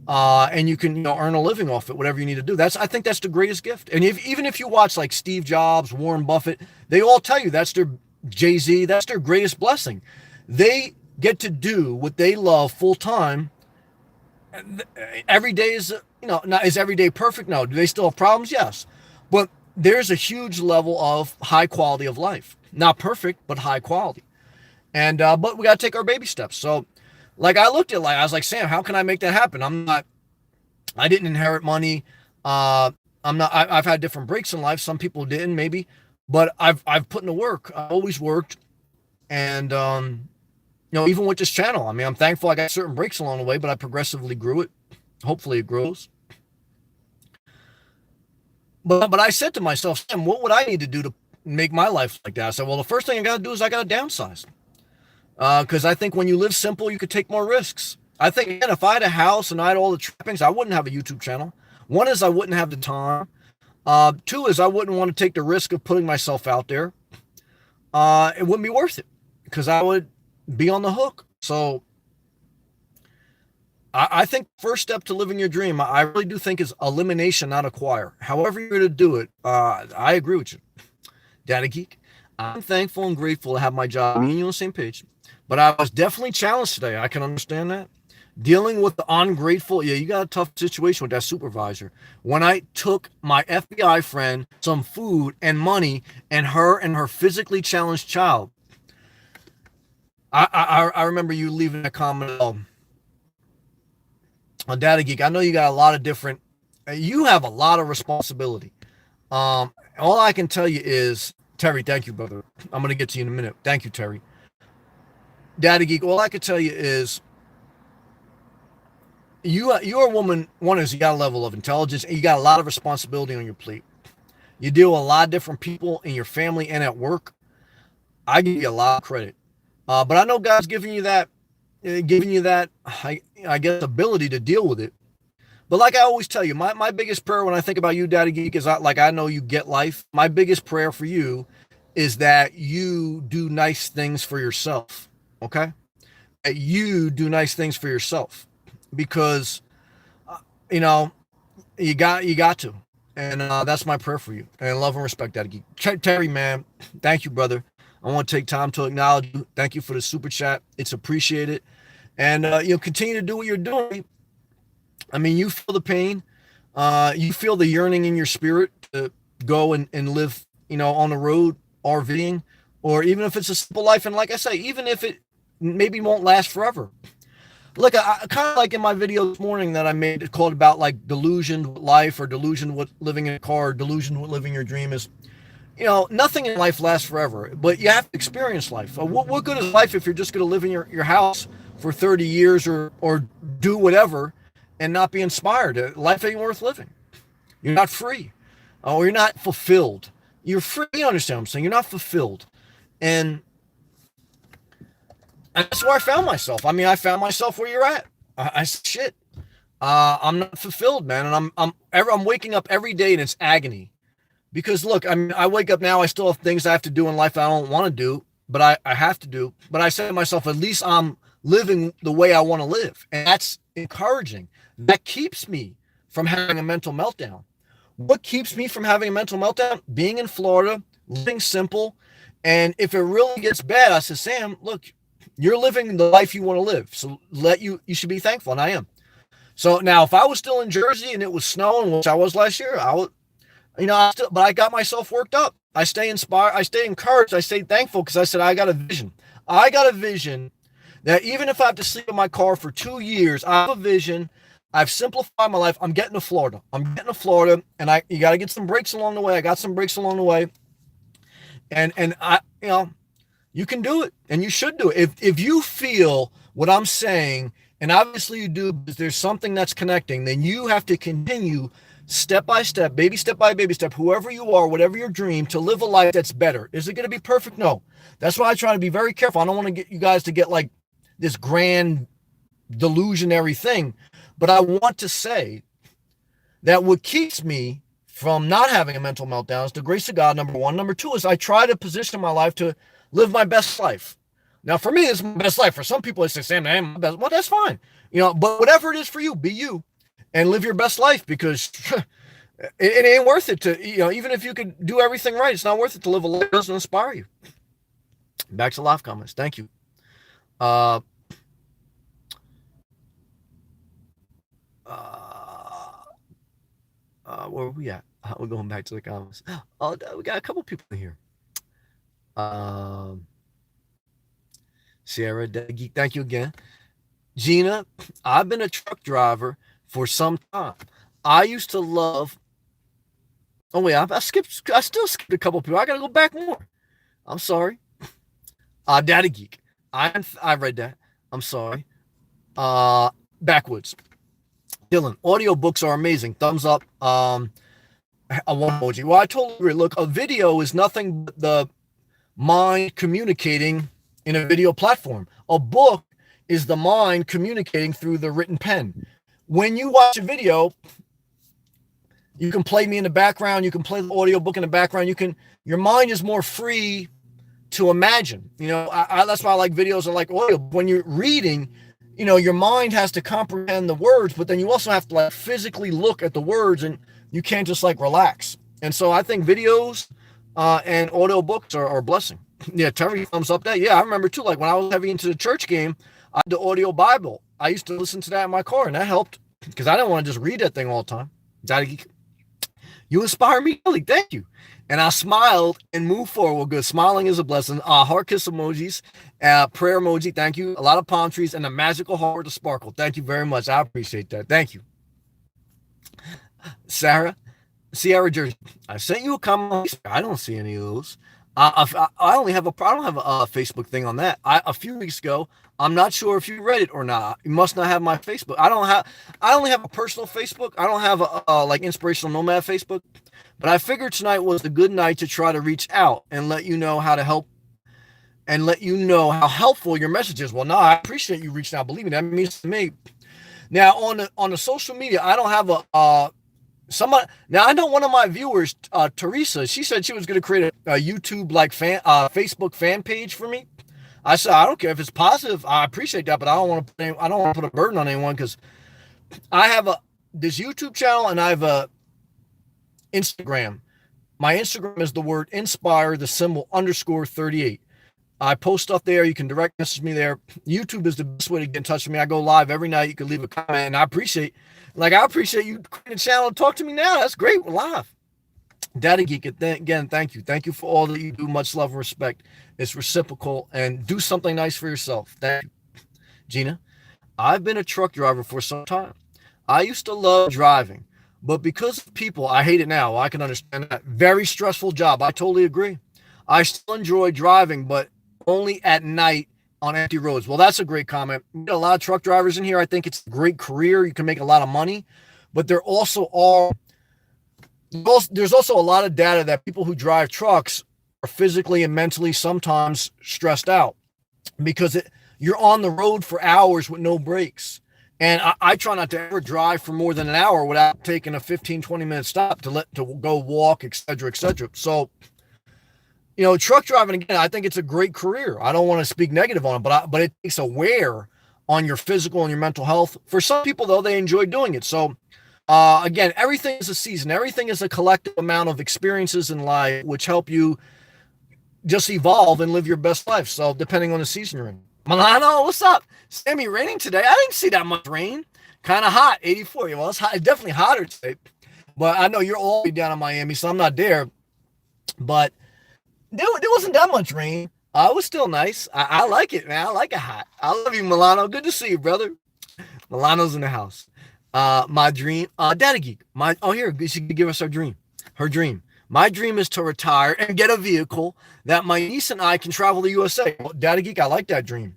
And you can earn a living off it, whatever you need to do. I think that's the greatest gift. And even if you watch like Steve Jobs, Warren Buffett, they all tell you that's their Jay-Z, that's their greatest blessing. They get to do what they love full time. Every day is, is every day perfect? No. Do they still have problems? Yes. But there's a huge level of high quality of life. Not perfect, but high quality. And, but we got to take our baby steps. So Like I looked at like I was like, Sam, how can I make that happen? I didn't inherit money. I'm not. I've had different breaks in life. Some people didn't, maybe, but I've put in the work. I always worked, and even with this channel, I mean, I'm thankful I got certain breaks along the way, but I progressively grew it. Hopefully, it grows. But I said to myself, Sam, what would I need to do to make my life like that? I said, well, the first thing I got to do is I got to downsize. Because I think when you live simple, you could take more risks. I think, again, if I had a house and I had all the trappings, I wouldn't have a YouTube channel. One is I wouldn't have the time. Two is I wouldn't want to take the risk of putting myself out there. It wouldn't be worth it because I would be on the hook. So I think first step to living your dream, I really do think is elimination, not acquire. However you're going to do it, I agree with you. Daddy Geek, I'm thankful and grateful to have my job. Me and you on the same page. But I was definitely challenged today. I can understand that. Dealing with the ungrateful, yeah, you got a tough situation with that supervisor. When I took my FBI friend some food and money and her physically challenged child, I remember you leaving a comment on Data Geek. I know you got a lot of different, you have a lot of responsibility. All I can tell you is, Terry, thank you, brother. I'm going to get to you in a minute. Thank you, Terry. Data Geek, all I can tell you is, you're a woman. One is you got a level of intelligence and you got a lot of responsibility on your plate. You deal with a lot of different people in your family and at work. I give you a lot of credit, but I know God's giving you that, I guess, ability to deal with it. But like I always tell you, my biggest prayer when I think about you, Daddy Geek, is I know you get life. My biggest prayer for you is that you do nice things for yourself. Okay, that you do nice things for yourself because you know you got to, and that's my prayer for you. And love and respect, Daddy Geek. Terry, man, thank you, brother. I want to take time to acknowledge you. Thank you for the super chat. It's appreciated, and continue to do what you're doing. I mean, you feel the pain, you feel the yearning in your spirit to go and live, on the road, RVing, or even if it's a simple life. And like I say, even if it maybe won't last forever. Look, I kind of like in my video this morning that I made called about like delusion with life or delusion with living in a car, or delusion with living your dream is, nothing in life lasts forever, but you have to experience life. What good is life if you're just going to live in your house for 30 years or do whatever and not be inspired? Life ain't worth living. You're not free, or you're not fulfilled. You're free, you understand what I'm saying? You're not fulfilled. And that's where I found myself. I mean, I found myself where you're at. I said, shit, I'm not fulfilled, man. And I'm waking up every day and it's agony. Because look, I mean, I wake up now, I still have things I have to do in life I don't want to do, but I have to do. But I say to myself, at least I'm living the way I want to live. And that's encouraging. That keeps me from having a mental meltdown. What keeps me from having a mental meltdown? Being in Florida, living simple. And if it really gets bad, I say, Sam, look, you're living the life you want to live. So you should be thankful. And I am. So now if I was still in Jersey and it was snowing, which I was last year, I would, but I got myself worked up. I stay inspired. I stay encouraged. I stay thankful because I said, I got a vision. I got a vision that even if I have to sleep in my car for 2 years, I have a vision. I've simplified my life. I'm getting to Florida. And you got to get some breaks along the way. I got some breaks along the way. And I, you can do it and you should do it. If you feel what I'm saying, and obviously you do, because there's something that's connecting, then you have to continue step by step, baby step by baby step, whoever you are, whatever your dream, to live a life that's better. Is it going to be perfect? No. That's why I try to be very careful. I don't want to get you guys to get like this grand delusionary thing, but I want to say that what keeps me from not having a mental meltdown is the grace of God, number one. Number two is I try to position my life to live my best life. Now, for me, it's my best life. For some people, they say, Sam, I am my best. Well, that's fine. But whatever it is for you, be you and live your best life, because it ain't worth it to, even if you could do everything right, it's not worth it to live a life that doesn't inspire you. Back to live comments. Thank you. Where are we at? We're going back to the comments. Oh, we got a couple people in here. Sierra Geek, thank you again. Gina, I've been a truck driver for some time. I used to love. Oh wait, I skipped. I still skipped a couple people. I gotta go back more. I'm sorry. Daddy Geek. I read that. I'm sorry. Uh, Backwoods. Dylan, audiobooks are amazing. Thumbs up. A one emoji. Well, I totally agree. Look, a video is nothing but the mind communicating in a video platform. A book is the mind communicating through the written pen. When you watch a video, you can play me in the background, you can play the audiobook in the background, your mind is more free to imagine. That's why I like videos. I like audio. When you're reading, your mind has to comprehend the words, but then you also have to like physically look at the words, and you can't just like relax. And so I think videos and audiobooks are a blessing. Yeah, Terry thumbs up that. Yeah, I remember too. Like when I was heavy into the church game, I had the audio Bible. I used to listen to that in my car, and that helped because I didn't want to just read that thing all the time. You inspire me, really. Thank you. And I smiled and moved forward. Well, good. Smiling is a blessing. Heart kiss emojis, prayer emoji. Thank you. A lot of palm trees and a magical heart with a sparkle. Thank you very much. I appreciate that. Thank you. Sierra Jersey. I sent you a comment. I don't see any of those. I don't have a Facebook thing on that. A few weeks ago, I'm not sure if you read it or not. You must not have my Facebook. I only have a personal Facebook. I don't have a like Inspirational Nomad Facebook. But I figured tonight was a good night to try to reach out and let you know how to help and let you know how helpful your message is. Well, no, I appreciate you reaching out. Believe me, that means to me. Now on the social media, I don't have somebody. Now I know one of my viewers, Teresa. She said she was going to create a YouTube like Facebook fan page for me. I said I don't care if it's positive. I appreciate that, but I don't want to put a burden on anyone because I have this YouTube channel and I have a Instagram. My Instagram is the word inspire, the symbol _38. I post stuff there. You can direct message me there. YouTube is the best way to get in touch with me. I go live every night. You can leave a comment, and I appreciate you creating a channel and talk to me now. That's great. We're live. Daddy Geek, again, thank you. Thank you for all that you do. Much love and respect. It's reciprocal, and do something nice for yourself. Thank you. Gina, I've been a truck driver for some time. I used to love driving, but because of people, I hate it now. I can understand that. Very stressful job. I totally agree. I still enjoy driving, but only at night on empty roads. Well, that's a great comment. We got a lot of truck drivers in here. I think it's a great career. You can make a lot of money, but there's also a lot of data that people who drive trucks are physically and mentally sometimes stressed out because you're on the road for hours with no breaks. And I try not to ever drive for more than an hour without taking a 15, 20-minute stop to go walk, et cetera, et cetera. So, truck driving, again, I think it's a great career. I don't want to speak negative on it, but it takes a wear on your physical and your mental health. For some people, though, they enjoy doing it. So, again, everything is a season. Everything is a collective amount of experiences in life which help you just evolve and live your best life. So, depending on the season you're in. Milano, what's up? Sammy, raining today? I didn't see that much rain. Kind of hot, 84. Well, it's hot. It's definitely hotter today. But I know you're all the way down in Miami, so I'm not there. But there wasn't that much rain. It was still nice. I like it, man. I like it hot. I love you, Milano. Good to see you, brother. Milano's in the house. My dream, Daddy Geek. Here, she could give us her dream. Her dream. My dream is to retire and get a vehicle that my niece and I can travel the USA. Well, Daddy Geek, I like that dream.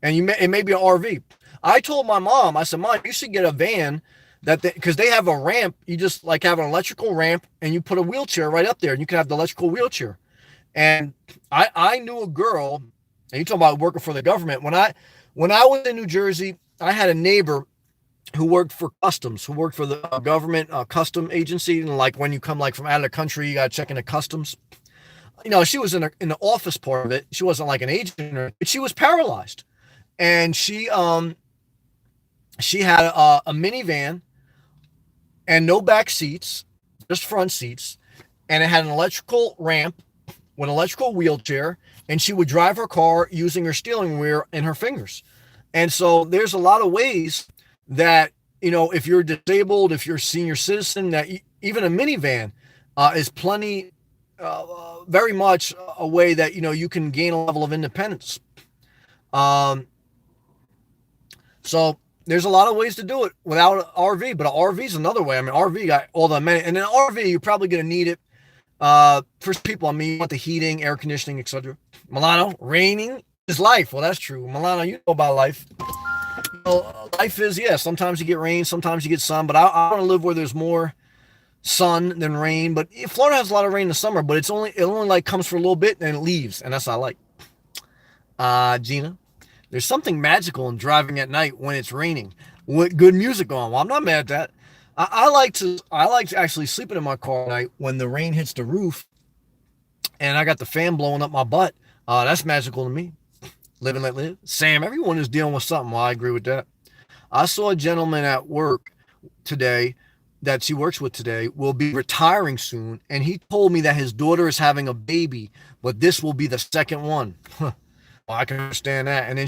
And it may be an RV. I told my mom, I said, Mom, you should get a van because they have a ramp. You just like have an electrical ramp and you put a wheelchair right up there and you can have the electrical wheelchair. And I knew a girl, and you talking about working for the government. When I was in New Jersey, I had a neighbor who worked for customs, who worked for the government custom agency. And like when you come like from out of the country, you got to check into customs. She was in the office part of it. She wasn't like an agent, but she was paralyzed. And she had a minivan and no back seats, just front seats. And it had an electrical ramp with an electrical wheelchair. And she would drive her car using her steering wheel and her fingers. And so there's a lot of ways that, if you're disabled, if you're a senior citizen, that even a minivan is plenty, very much a way that, you can gain a level of independence. So there's a lot of ways to do it without an RV, but an RV is another way. I mean, RV got all the amenities, and an RV you're probably going to need it. For people, I mean, you want the heating, air conditioning, etc. Milano, raining is life. Well, that's true. Milano, you know about life. You know, life is, yeah, sometimes you get rain, sometimes you get sun, but I want to live where there's more sun than rain. But Florida has a lot of rain in the summer, but it only like comes for a little bit and it leaves, and that's what I like. Gina, there's something magical in driving at night when it's raining with good music on. Well, I'm not mad at that. I like to actually sleeping in my car at night when the rain hits the roof and I got the fan blowing up my butt. That's magical to me. Live and let live. Sam, everyone is dealing with something. Well, I agree with that. I saw a gentleman at work today that she works with today will be retiring soon, and he told me that his daughter is having a baby, but this will be the second one. Well, I can understand that. And then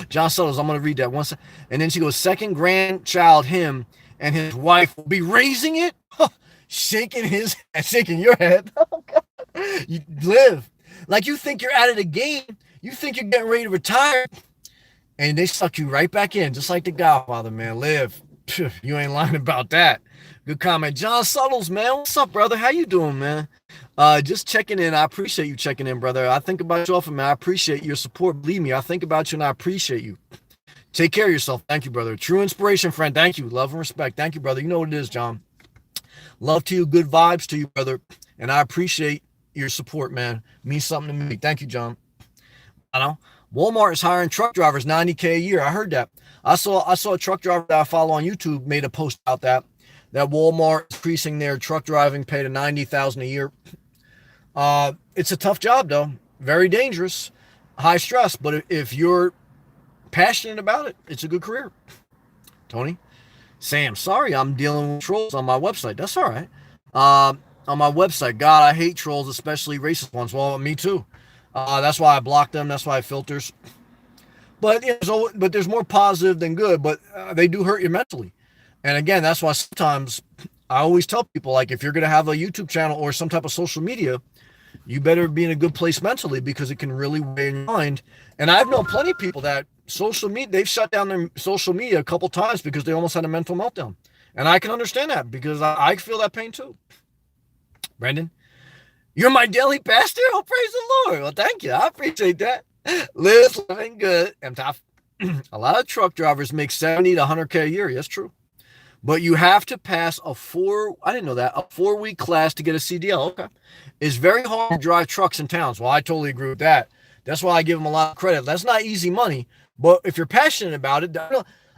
John Suttles, I'm going to read that once. And then she goes, second grandchild, him and his wife will be raising it. Shaking your head. Oh, God. You live like you think you're out of the game. You think you're getting ready to retire, and they suck you right back in, just like the Godfather, man. Live. You ain't lying about that. Good comment. John Suttles, man. What's up, brother? How you doing, man? Just checking in. I appreciate you checking in, brother. I think about you often, man. I appreciate your support. Believe me, I think about you and I appreciate you. Take care of yourself. Thank you, brother. True inspiration, friend. Thank you. Love and respect. Thank you, brother. You know what it is, John. Love to you. Good vibes to you, brother. And I appreciate your support, man. Means something to me. Thank you, John. I know. Walmart is hiring truck drivers $90K a year. I heard that. I saw a truck driver that I follow on YouTube made a post about that Walmart increasing their truck driving pay to $90,000 a year. It's a tough job though, very dangerous, high stress. But if you're passionate about it, it's a good career. Tony, Sam, sorry, I'm dealing with trolls on my website. That's all right. On my website, God, I hate trolls, especially racist ones. Well, me too. That's why I block them. That's why I filters. But but there's more positive than good. But they do hurt you mentally. And again, that's why sometimes I always tell people, like, if you're going to have a YouTube channel or some type of social media, you better be in a good place mentally because it can really weigh in your mind. And I've known plenty of people that social media, they've shut down their social media a couple times because they almost had a mental meltdown. And I can understand that because I feel that pain too. Brendan, you're my daily pastor? Oh, praise the Lord. Well, thank you. I appreciate that. Live, living good. I'm tough. A lot of truck drivers make 70 to 100K a year. Yes, true. But you have to pass I didn't know that, a 4-week class to get a CDL. Okay. It's very hard to drive trucks in towns. Well, I totally agree with that. That's why I give them a lot of credit. That's not easy money, but if you're passionate about it,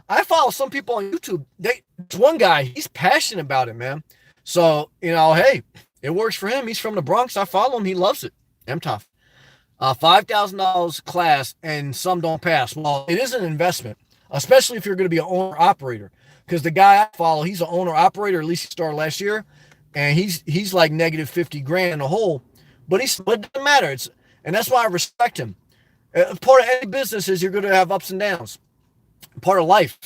I follow some people on YouTube. There's one guy, he's passionate about it, man. So, hey, it works for him. He's from the Bronx. I follow him. He loves it. I'm tough. $5,000 class and some don't pass. Well, it is an investment, especially if you're going to be an owner operator. Because the guy I follow, he's an owner operator. At least he started last year, and he's like negative 50 grand in a hole. But it doesn't matter. And that's why I respect him. Part of any business is you're going to have ups and downs. Part of life.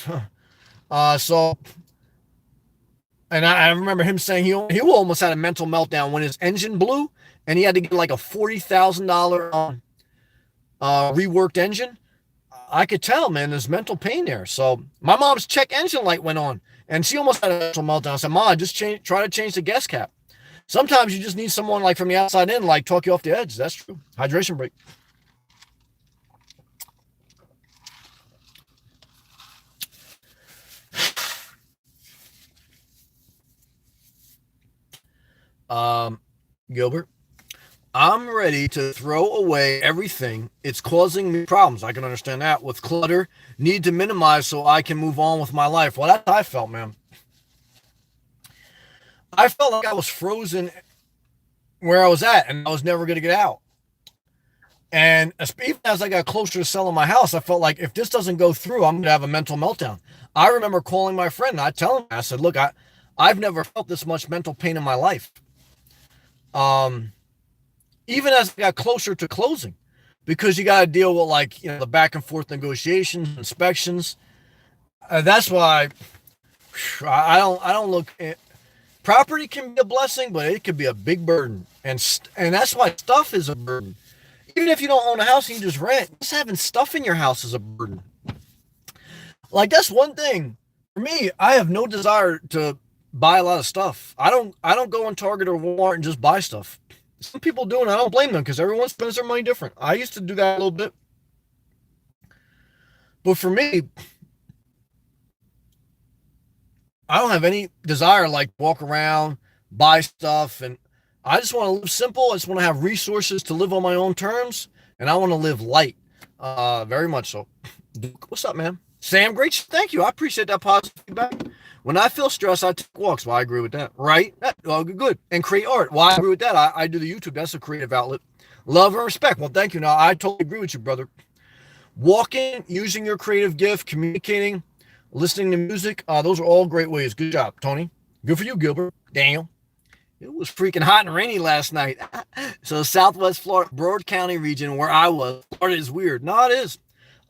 And I remember him saying he almost had a mental meltdown when his engine blew, and he had to get like a $40,000 reworked engine. I could tell, man, there's mental pain there. So my mom's check engine light went on, and she almost had a mental meltdown. I said, "Mom, just try to change the gas cap." Sometimes you just need someone like from the outside in, like talk you off the edge. That's true. Hydration break. Gilbert, I'm ready to throw away everything. It's causing me problems. I can understand that. With clutter, need to minimize so I can move on with my life. Well, that's how I felt, man. I felt like I was frozen where I was at, and I was never going to get out. And even as I got closer to selling my house, I felt like if this doesn't go through, I'm going to have a mental meltdown. I remember calling my friend, and I tell him, I said, "Look, I've never felt this much mental pain in my life." Even as I got closer to closing, because you got to deal with the back and forth negotiations, inspections. That's why I don't look at property can be a blessing, but it could be a big burden. And that's why stuff is a burden. Even if you don't own a house and you just rent, just having stuff in your house is a burden. Like that's one thing for me. I have no desire to buy a lot of stuff. I don't go on Target or Walmart and just buy stuff. Some people do, and I don't blame them because everyone spends their money different. I used to do that a little bit, but for me, I don't have any desire like walk around, buy stuff, and I just want to live simple. I just want to have resources to live on my own terms, and I want to live light. Very much so. Duke, what's up, man? Sam, great. Thank you. I appreciate that positive feedback. When I feel stressed, I take walks. Well, I agree with that. Right? Good. And create art. Well, I agree with that. I do the YouTube. That's a creative outlet. Love and respect. Well, thank you. Now, I totally agree with you, brother. Walking, using your creative gift, communicating, listening to music. Those are all great ways. Good job, Tony. Good for you, Gilbert. Daniel. It was freaking hot and rainy last night. So Southwest Florida, Broward County region where I was, Florida is weird. No, it is.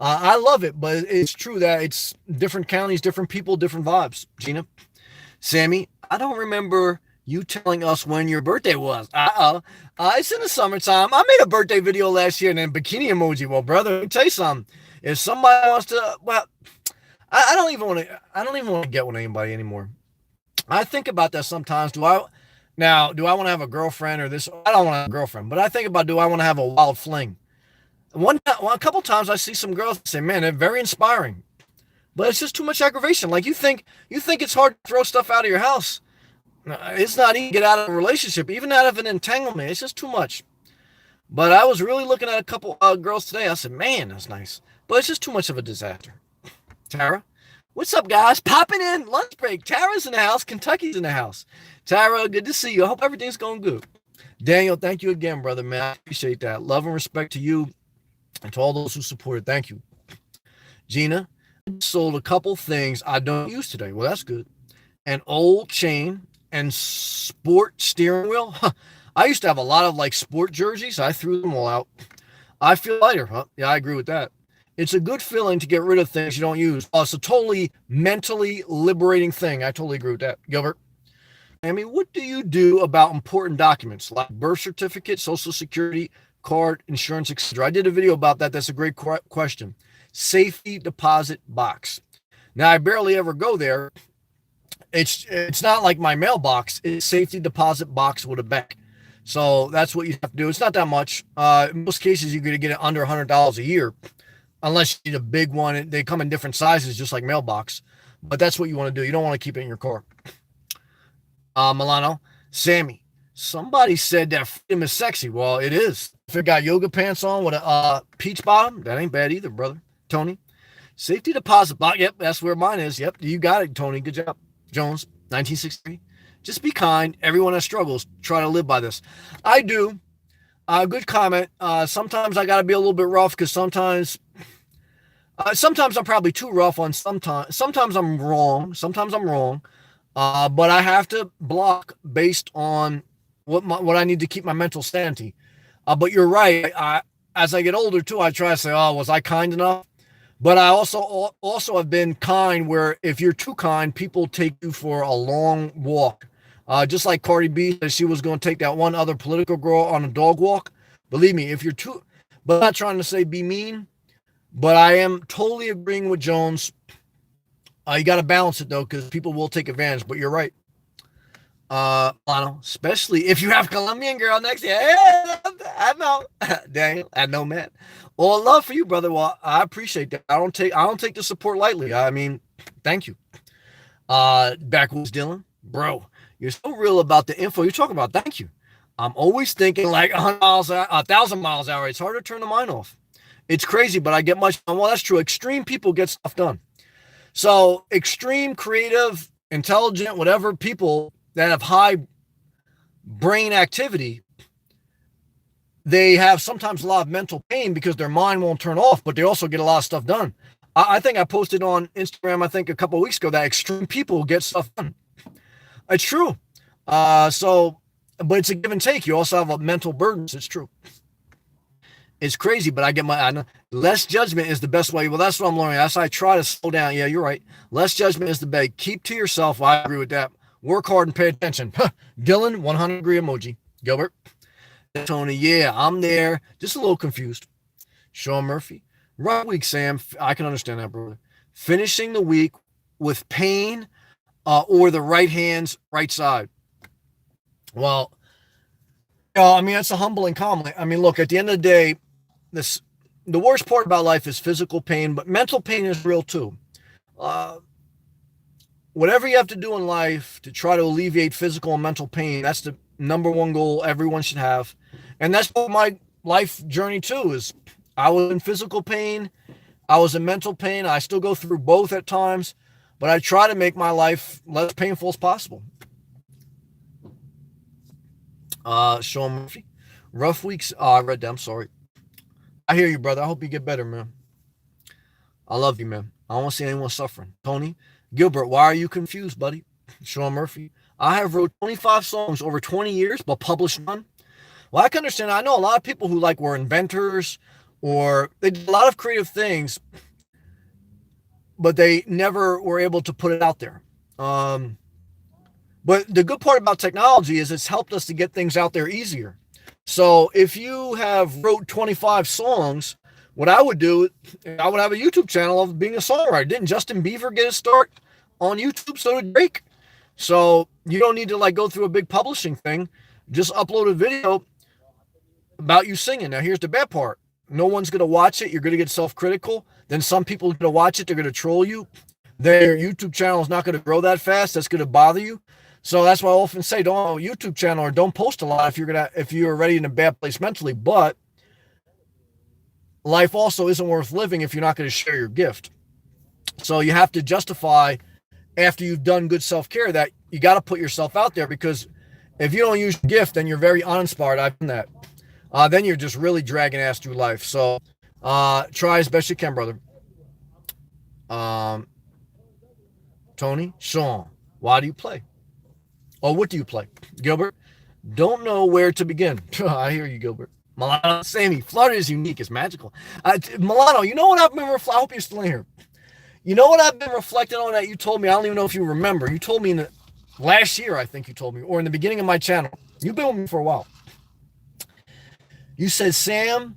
I love it, but it's true that it's different counties, different people, different vibes. Gina, Sammy, I don't remember you telling us when your birthday was. It's in the summertime. I made a birthday video last year and then bikini emoji. Well, brother, let me tell you something. If somebody wants to, well, I don't even want to. I don't even want to get with anybody anymore. I think about that sometimes. Do I want to have a girlfriend or this? I don't want to have a girlfriend, but I think about, do I want to have a wild fling? A couple times I see some girls say, man, they're very inspiring, but it's just too much aggravation. Like you think it's hard to throw stuff out of your house. It's not easy to get out of a relationship, even out of an entanglement. It's just too much. But I was really looking at a couple girls today. I said, man, that's nice, but it's just too much of a disaster. Tara, what's up, guys? Popping in lunch break. Tara's in the house. Kentucky's in the house. Tara, good to see you. I hope everything's going good. Daniel, thank you again, brother, man. I appreciate that. Love and respect to you and to all those who supported. Thank you. Gina, I sold a couple things I don't use today. Well, that's good. An old chain and sport steering wheel. I used to have a lot of like sport jerseys. I threw them all out. I feel lighter. Yeah, I agree with that. It's a good feeling to get rid of things you don't use. It's a totally mentally liberating thing. I totally agree with that. Gilbert. Amy, what do you do about important documents like birth certificate, social security, card, insurance, etc.? I did a video about that. That's a great question. Safety deposit box. Now, I barely ever go there. It's not like my mailbox. It's safety deposit box with a bank. So that's what you have to do. It's not that much. In most cases, you're going to get it under $100 a year, unless you need a big one. They come in different sizes, just like mailbox. But that's what you want to do. You don't want to keep it in your car. Milano, Sammy, somebody said that freedom is sexy. Well, it is. If it got yoga pants on with a peach bottom, that ain't bad either, brother. Tony, safety deposit box. Yep, that's where mine is. Yep, you got it, Tony. Good job. Jones, 1963. Just be kind. Everyone that struggles, try to live by this. I do. Good comment. Sometimes I got to be a little bit rough because sometimes I'm probably too rough on sometimes. Sometimes I'm wrong. But I have to block based on what I need to keep my mental sanity. But you're right. As I get older too, I try to say, oh, was I kind enough? But I also have been kind where if you're too kind, people take you for a long walk. Just like Cardi B said she was going to take that one other political girl on a dog walk. Believe me, if you're too, but I'm not trying to say be mean, but I am totally agreeing with Jones. You got to balance it though, because people will take advantage. But you're right, especially if you have Colombian girl next to you. Hey, I know, Daniel. I know, man. All love for you, brother. Well, I appreciate that. I don't take the support lightly. I mean, thank you. Backwoods Dylan, bro, you're so real about the info you're talking about. Thank you. I'm always thinking like 100 miles, 1,000 miles an hour. It's hard to turn the mind off. It's crazy, but I get much. Well, that's true. Extreme people get stuff done. So extreme, creative, intelligent, whatever people that have high brain activity, they have sometimes a lot of mental pain because their mind won't turn off, but they also get a lot of stuff done. I think I posted on Instagram, I think a couple of weeks ago, that extreme people get stuff done. It's true. But it's a give and take. You also have a mental burdens. It's true. It's crazy, but I know less judgment is the best way. Well, that's what I'm learning. That's why I try to slow down. Yeah, you're right. Less judgment is the best. Keep to yourself. I agree with that. Work hard and pay attention. Dylan, 100 degree emoji. Gilbert. Tony, yeah, I'm there. Just a little confused. Sean Murphy. Right week, Sam. I can understand that, brother. finishing the week with pain or the right hand's right side. Well, I mean, that's a humbling comment. I mean, look, at the end of the day, this the worst part about life is physical pain, but mental pain is real too. Uh, Whatever you have to do in life to try to alleviate physical and mental pain, that's the number one goal everyone should have. And that's what my life journey too is. I was in physical pain, I was in mental pain. I still go through both at times, but I try to make my life less painful as possible. Sean Murphy, rough weeks. I read that. I'm sorry. I hear you, brother. I hope you get better, man. I love you, man. I don't want to see anyone suffering. Tony Gilbert, why are you confused, buddy? Sean Murphy, I have wrote 25 songs over 20 years, but published none. Well, I can understand. I know a lot of people who were inventors or they did a lot of creative things, but they never were able to put it out there. But the good part about technology is it's helped us to get things out there easier. So if you have wrote 25 songs, what I would do, I would have a YouTube channel of being a songwriter. Didn't Justin Bieber get his start on YouTube? So did Drake. So you don't need to go through a big publishing thing. Just upload a video about you singing. Now here's the bad part. No one's going to watch it. You're going to get self-critical. Then some people are going to watch it. They're going to troll you. Their YouTube channel is not going to grow that fast. That's going to bother you. So that's why I often say don't have a YouTube channel or don't post a lot if you're already in a bad place mentally. But life also isn't worth living if you're not going to share your gift. So you have to justify after you've done good self-care that you got to put yourself out there, because if you don't use your gift, then you're very uninspired. I've done that. Then you're just really dragging ass through life. So try as best you can, brother. Tony, Sean, why do you play? Or what do you play? Gilbert, don't know where to begin. I hear you, Gilbert. Milano, Sammy, Florida is unique. It's magical. Milano, you know what I've been reflecting? I hope you're still here. You know what I've been reflecting on that you told me? I don't even know if you remember. You told me last year, I think you told me, or in the beginning of my channel. You've been with me for a while. You said, Sam,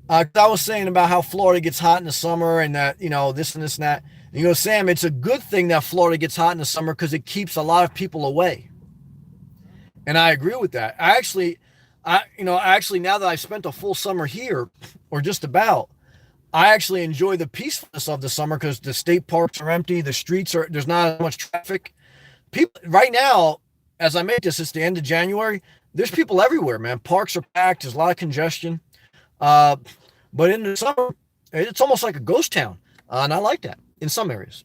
I was saying about how Florida gets hot in the summer and that, this and this and that. And you go, Sam, it's a good thing that Florida gets hot in the summer because it keeps a lot of people away. And I agree with that. Actually, now that I've spent a full summer here, or just about, I actually enjoy the peacefulness of the summer because the state parks are empty. The streets there's not as much traffic. People right now, as I make this, it's the end of January. There's people everywhere, man. Parks are packed. There's a lot of congestion. But in the summer, it's almost like a ghost town. And I like that in some areas.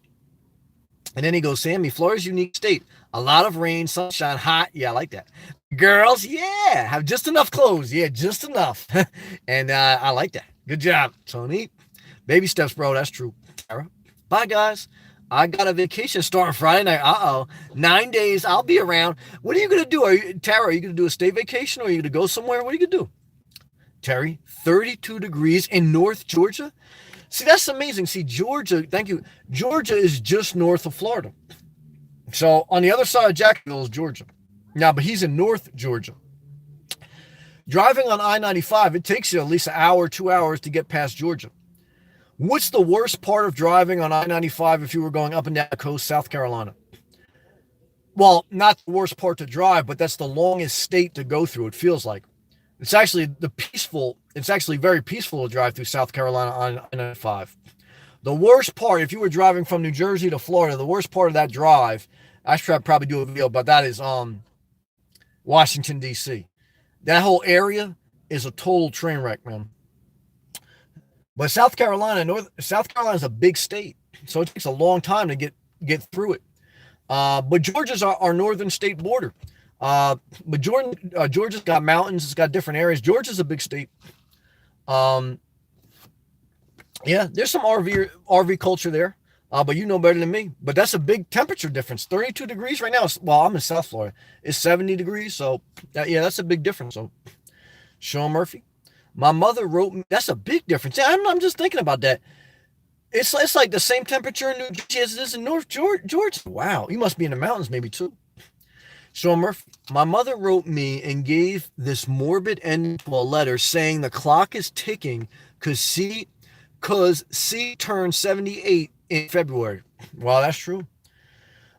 And then he goes, Sammy, Florida's a unique state. A lot of rain, sunshine, hot. Yeah, I like that. Girls, yeah, have just enough clothes. Yeah, just enough. And I like that. Good job, Tony. Baby steps, bro. That's true. Tara. Bye, guys. I got a vacation starting Friday night. 9 days. I'll be around. What are you going to do? Tara, are you going to do a stay vacation or are you going to go somewhere? What are you going to do? Terry, 32 degrees in North Georgia. See, that's amazing. See, Georgia, thank you. Georgia is just north of Florida. So on the other side of Jacksonville is Georgia. Now, but he's in North Georgia. Driving on I-95, it takes you at least an hour, 2 hours to get past Georgia. What's the worst part of driving on I-95 if you were going up and down the coast, South Carolina? Well, not the worst part to drive, but that's the longest state to go through, it feels like. It's actually very peaceful to drive through South Carolina on I-95. The worst part, if you were driving from New Jersey to Florida, the worst part of that drive, I should probably do a video about that, is Washington, D.C. That whole area is a total train wreck, man. But South Carolina is a big state, so it takes a long time to get through it. But Georgia's our northern state border. But Georgia's got mountains. It's got different areas. Georgia's a big state. Yeah, there's some RV culture there. But you know better than me. But that's a big temperature difference. 32 degrees right now. Well, I'm in South Florida. It's 70 degrees. So yeah, that's a big difference. So Sean Murphy, my mother wrote me. That's a big difference. Yeah, I'm just thinking about that. It's like the same temperature in New Jersey as it is in North Georgia. Wow, you must be in the mountains maybe too. Sean Murphy, my mother wrote me and gave this morbid ending to a letter saying the clock is ticking because because C turned 78 in February. Well, that's true.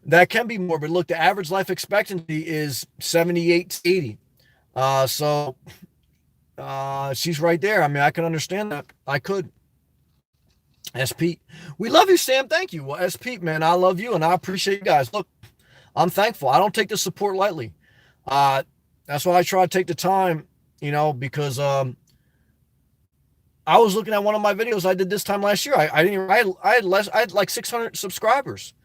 That can be morbid. Look, the average life expectancy is 78 to 80. So she's right there. I mean, I can understand that. I could. S. Pete. We love you, Sam. Thank you. Well, S. Pete, man, I love you and I appreciate you guys. Look, I'm thankful. I don't take the support lightly. That's why I try to take the time, because I was looking at one of my videos I did this time last year. I had like 600 subscribers.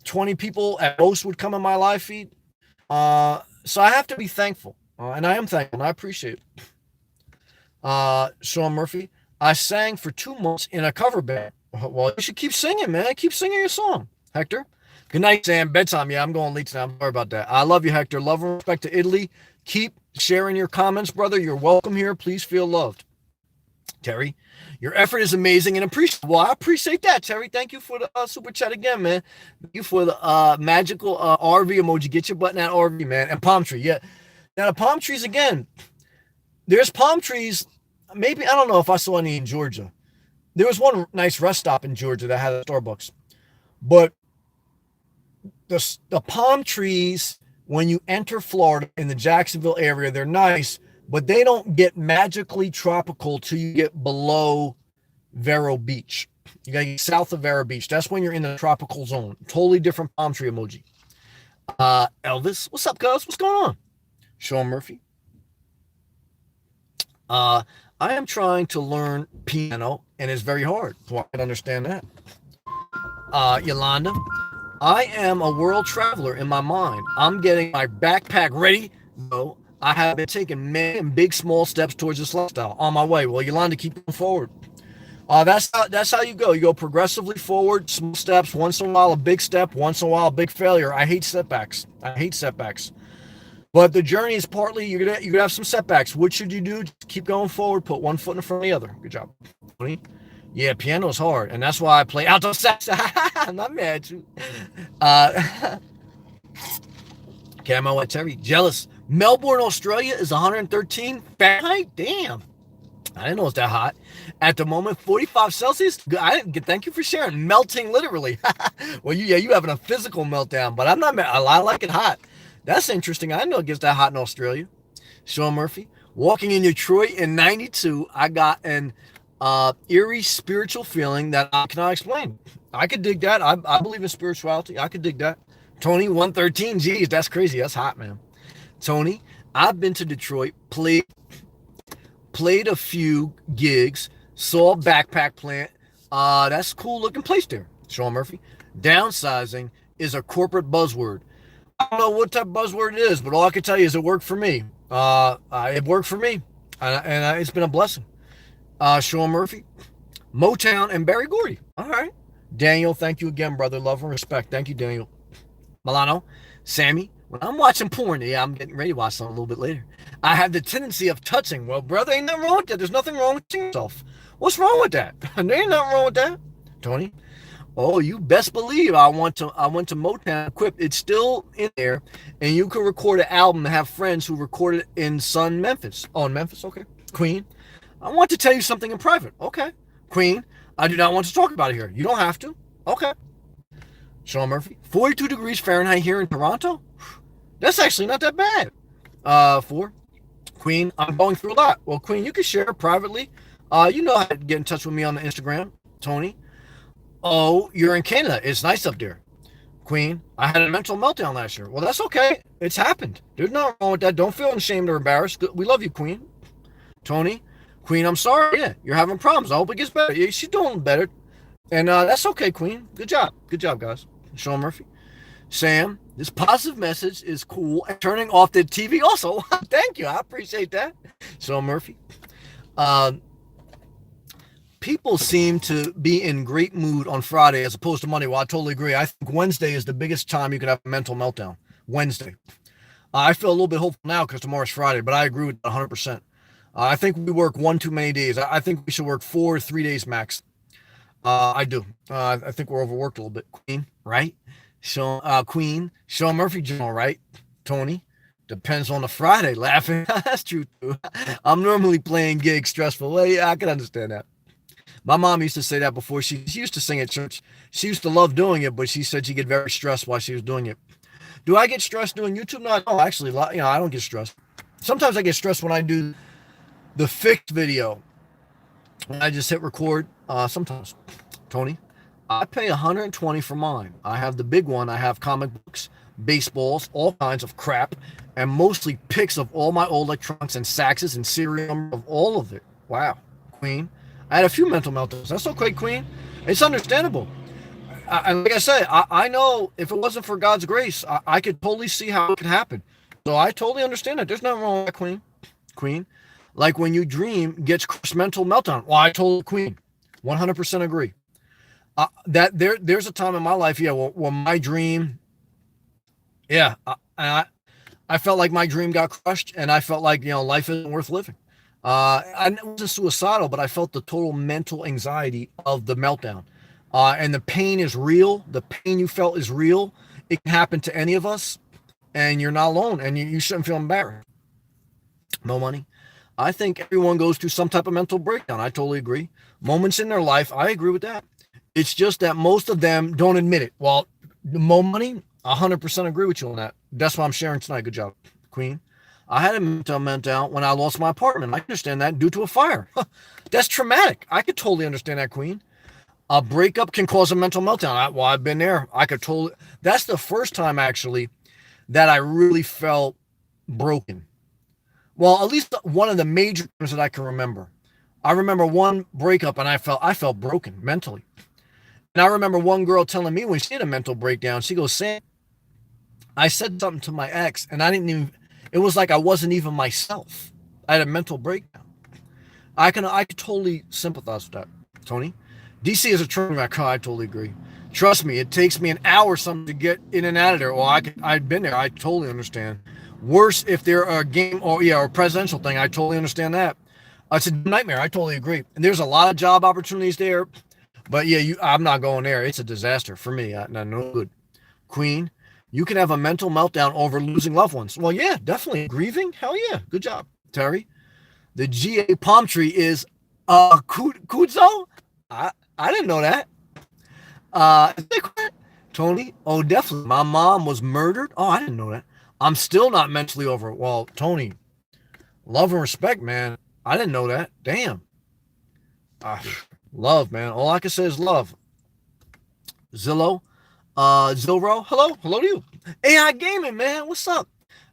20 people at most would come in my live feed. So I have to be thankful. And I am thankful and I appreciate it. Sean Murphy, I sang for 2 months in a cover band. Well, you should keep singing, man. Keep singing your song, Hector. Good night, Sam. Bedtime. Yeah, I'm going late tonight. I'm sorry about that. I love you, Hector. Love and respect to Italy. Keep sharing your comments, brother. You're welcome here. Please feel loved. Terry, your effort is amazing and appreciable. Well, I appreciate that, Terry. Thank you for the super chat again, man. Thank you for the magical RV emoji. Get your butt in that RV, man. And palm tree, yeah. Now, the palm trees, again, there's palm trees. Maybe, I don't know if I saw any in Georgia. There was one nice rest stop in Georgia that had a Starbucks. But the palm trees, when you enter Florida in the Jacksonville area, they're nice, but they don't get magically tropical till you get below Vero Beach. You got to get south of Vero Beach. That's when you're in the tropical zone. Totally different palm tree emoji. Elvis, what's up, guys? What's going on? Sean Murphy. I am trying to learn piano, and it's very hard. So I can understand that. Yolanda, I am a world traveler in my mind. I'm getting my backpack ready, though. I have been taking many and big, small steps towards this lifestyle on my way. Well, Yolanda, keep going forward. That's how you go. You go progressively forward, small steps. Once in a while, a big step. Once in a while, a big failure. I hate setbacks. But the journey is partly you're gonna have some setbacks. What should you do? Just keep going forward. Put one foot in front of the other. Good job. Yeah, piano is hard, and that's why I play alto sax. I'm not mad at you. Camo at Terry. Jealous. Melbourne, Australia is 113 Fahrenheit. Damn. I didn't know it was that hot. At the moment, 45 Celsius. Thank you for sharing. Melting literally. Well, you having a physical meltdown, but I'm not mad. I like it hot. That's interesting. I know it gets that hot in Australia. Sean Murphy. Walking in Detroit in 92, I got an eerie spiritual feeling that I cannot explain. I could dig that. I believe in spirituality. I could dig that. Tony, 113. Geez, that's crazy. That's hot, man. Tony, I've been to Detroit, played a few gigs, saw a backpack plant. That's a cool looking place there. Sean Murphy. Downsizing is a corporate buzzword. I don't know what type of buzzword it is, but all I can tell you is it worked for me. It worked for me, and it's been a blessing. Sean Murphy, Motown, and Barry Gordy. All right. Daniel, thank you again, brother. Love and respect. Thank you, Daniel. Milano, Sammy, when I'm watching porn, yeah, I'm getting ready to watch something a little bit later. I have the tendency of touching. Well, brother, ain't nothing wrong with that. There's nothing wrong with yourself. What's wrong with that? There ain't nothing wrong with that. Tony, oh, you best believe I went to Motown Equipped. It's still in there, and you can record an album and have friends who recorded it in Memphis. Oh, in Memphis, okay. Queen, I want to tell you something in private. Okay. Queen, I do not want to talk about it here. You don't have to. Okay. Sean Murphy, 42 degrees Fahrenheit here in Toronto. That's actually not that bad. 4. Queen, I'm going through a lot. Well, Queen, you can share privately. You know how to get in touch with me on the Instagram. Tony, oh, you're in Canada. It's nice up there. Queen, I had a mental meltdown last year. Well, that's okay. It's happened. There's nothing wrong with that. Don't feel ashamed or embarrassed. We love you, Queen. Tony, Queen, I'm sorry. Yeah, you're having problems. I hope it gets better. Yeah, she's doing better. And that's okay, Queen. Good job. Good job, guys. Sean Murphy. Sam, this positive message is cool. And turning off the TV also. Thank you. I appreciate that. Sean Murphy. People seem to be in great mood on Friday as opposed to Monday. Well, I totally agree. I think Wednesday is the biggest time you could have a mental meltdown. Wednesday. I feel a little bit hopeful now because tomorrow's Friday, but I agree with 100%. I think we work one too many days. I think we should work 4 or 3 days max. I do. I think we're overworked a little bit. Queen, right? Queen, Sean Murphy, General, right? Tony, depends on the Friday. Laughing. That's true, too. I'm normally playing gigs stressful. Well, yeah, I can understand that. My mom used to say that before. She used to sing at church. She used to love doing it, but she said she get very stressed while she was doing it. Do I get stressed doing YouTube? No, I don't actually. I don't get stressed. Sometimes I get stressed when I do the fixed video. When I just hit record. Sometimes, Tony, I pay 120 for mine. I have the big one. I have comic books, baseballs, all kinds of crap, and mostly pics of all my old electronics and saxes and serial number of all of it. Wow, Queen. I had a few mental meltdowns. That's okay, Queen. It's understandable. And like I said, I know if it wasn't for God's grace, I could totally see how it could happen. So I totally understand that. There's nothing wrong with that, Queen. Queen. Like when you dream gets mental meltdown. Well, I told Queen. 100% agree. There's a time in my life, yeah, where my dream, yeah, I felt like my dream got crushed, and I felt like, life isn't worth living. I wasn't suicidal, but I felt the total mental anxiety of the meltdown. And the pain is real. The pain you felt is real. It can happen to any of us, and you're not alone, and you shouldn't feel embarrassed. No money. I think everyone goes through some type of mental breakdown. I totally agree. Moments in their life, I agree with that. It's just that most of them don't admit it. Well, Mo Money, 100% agree with you on that. That's why I'm sharing tonight. Good job, Queen. I had a mental meltdown when I lost my apartment. I understand that due to a fire. That's traumatic. I could totally understand that, Queen. A breakup can cause a mental meltdown. Well, I've been there. I could totally. That's the first time, actually, that I really felt broken. Well, at least one of the major times that I can remember. I remember one breakup and I felt broken mentally. And I remember one girl telling me when she had a mental breakdown, she goes, Sam, I said something to my ex and I didn't even, it was like I wasn't even myself. I had a mental breakdown. I could totally sympathize with that, Tony. DC is a train wreck. I totally agree. Trust me, it takes me an hour or something to get in and out of there. Well, I've been there. I totally understand. Worse if they're a game or a presidential thing. I totally understand that. It's a nightmare. I totally agree. And there's a lot of job opportunities there. But yeah, I'm not going there. It's a disaster for me. No good. Queen, you can have a mental meltdown over losing loved ones. Well, yeah, definitely. Grieving? Hell yeah. Good job, Terry. The GA palm tree is Kudzo? I didn't know that. Tony? Oh, definitely. My mom was murdered. Oh, I didn't know that. I'm still not mentally over it. Well, Tony, love and respect, man. I didn't know that. Damn. Love, man. All I can say is love. Zillow. Zilro. Hello to you. AI Gaming, man. What's up?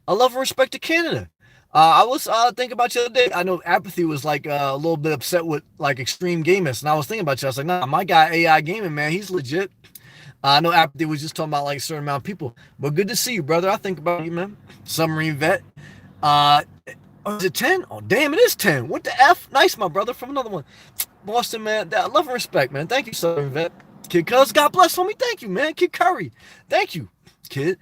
I love and respect to Canada. I was thinking about you the other day. I know Apathy was like a little bit upset with like Extreme Gamers, and I was thinking about you. I was like, nah, my guy AI Gaming, man, he's legit. I know Apathy was just talking about like a certain amount of people, but good to see you, brother. I think about you, man. Submarine Vet. Is it 10? Oh, damn, it is 10. What the F? Nice, my brother, from another one. Boston, man. Love and respect, man. Thank you, Submarine Vet. Kid Cuz, God bless, homie. Thank you, man. Kid Curry. Thank you, Kid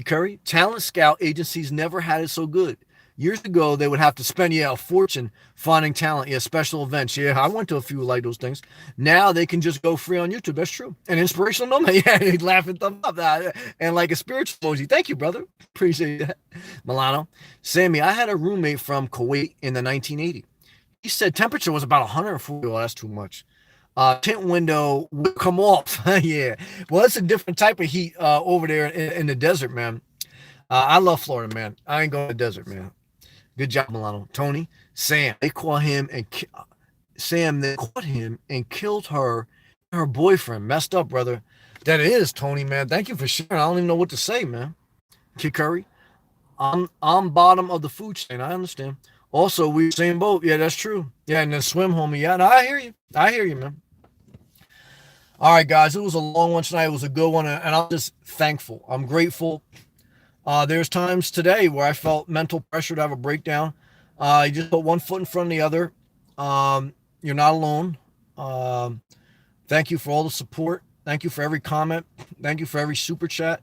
Curry. Talent scout agencies never had it so good. Years ago, they would have to spend a fortune finding talent, special events. Yeah, I went to a few like those things. Now they can just go free on YouTube. That's true. And inspirational moment. Yeah, he'd laugh and thumb up. And like a spiritual emoji. Thank you, brother. Appreciate that. Milano. Sammy, I had a roommate from Kuwait in the 1980s. He said temperature was about 140. Well, that's too much. Tint window would come off. Yeah. Well, it's a different type of heat over there in the desert, man. I love Florida, man. I ain't going to the desert, man. Good job, Milano. Tony, Sam, they caught him and killed her boyfriend. Messed up, brother. That is, Tony, man. Thank you for sharing. I don't even know what to say, man. Kid Curry, I'm bottom of the food chain. I understand. Also, we're same boat. Yeah, that's true. Yeah, and then swim, homie. Yeah, no, I hear you, man. All right, guys. It was a long one tonight. It was a good one, and I'm just thankful. I'm grateful. There's times today where I felt mental pressure to have a breakdown. You just put one foot in front of the other. You're not alone. Thank you for all the support. Thank you for every comment. Thank you for every super chat.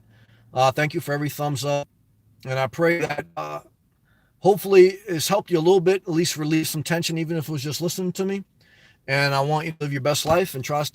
Thank you for every thumbs up. And I pray that hopefully it's helped you a little bit, at least release some tension, even if it was just listening to me. And I want you to live your best life and try to stay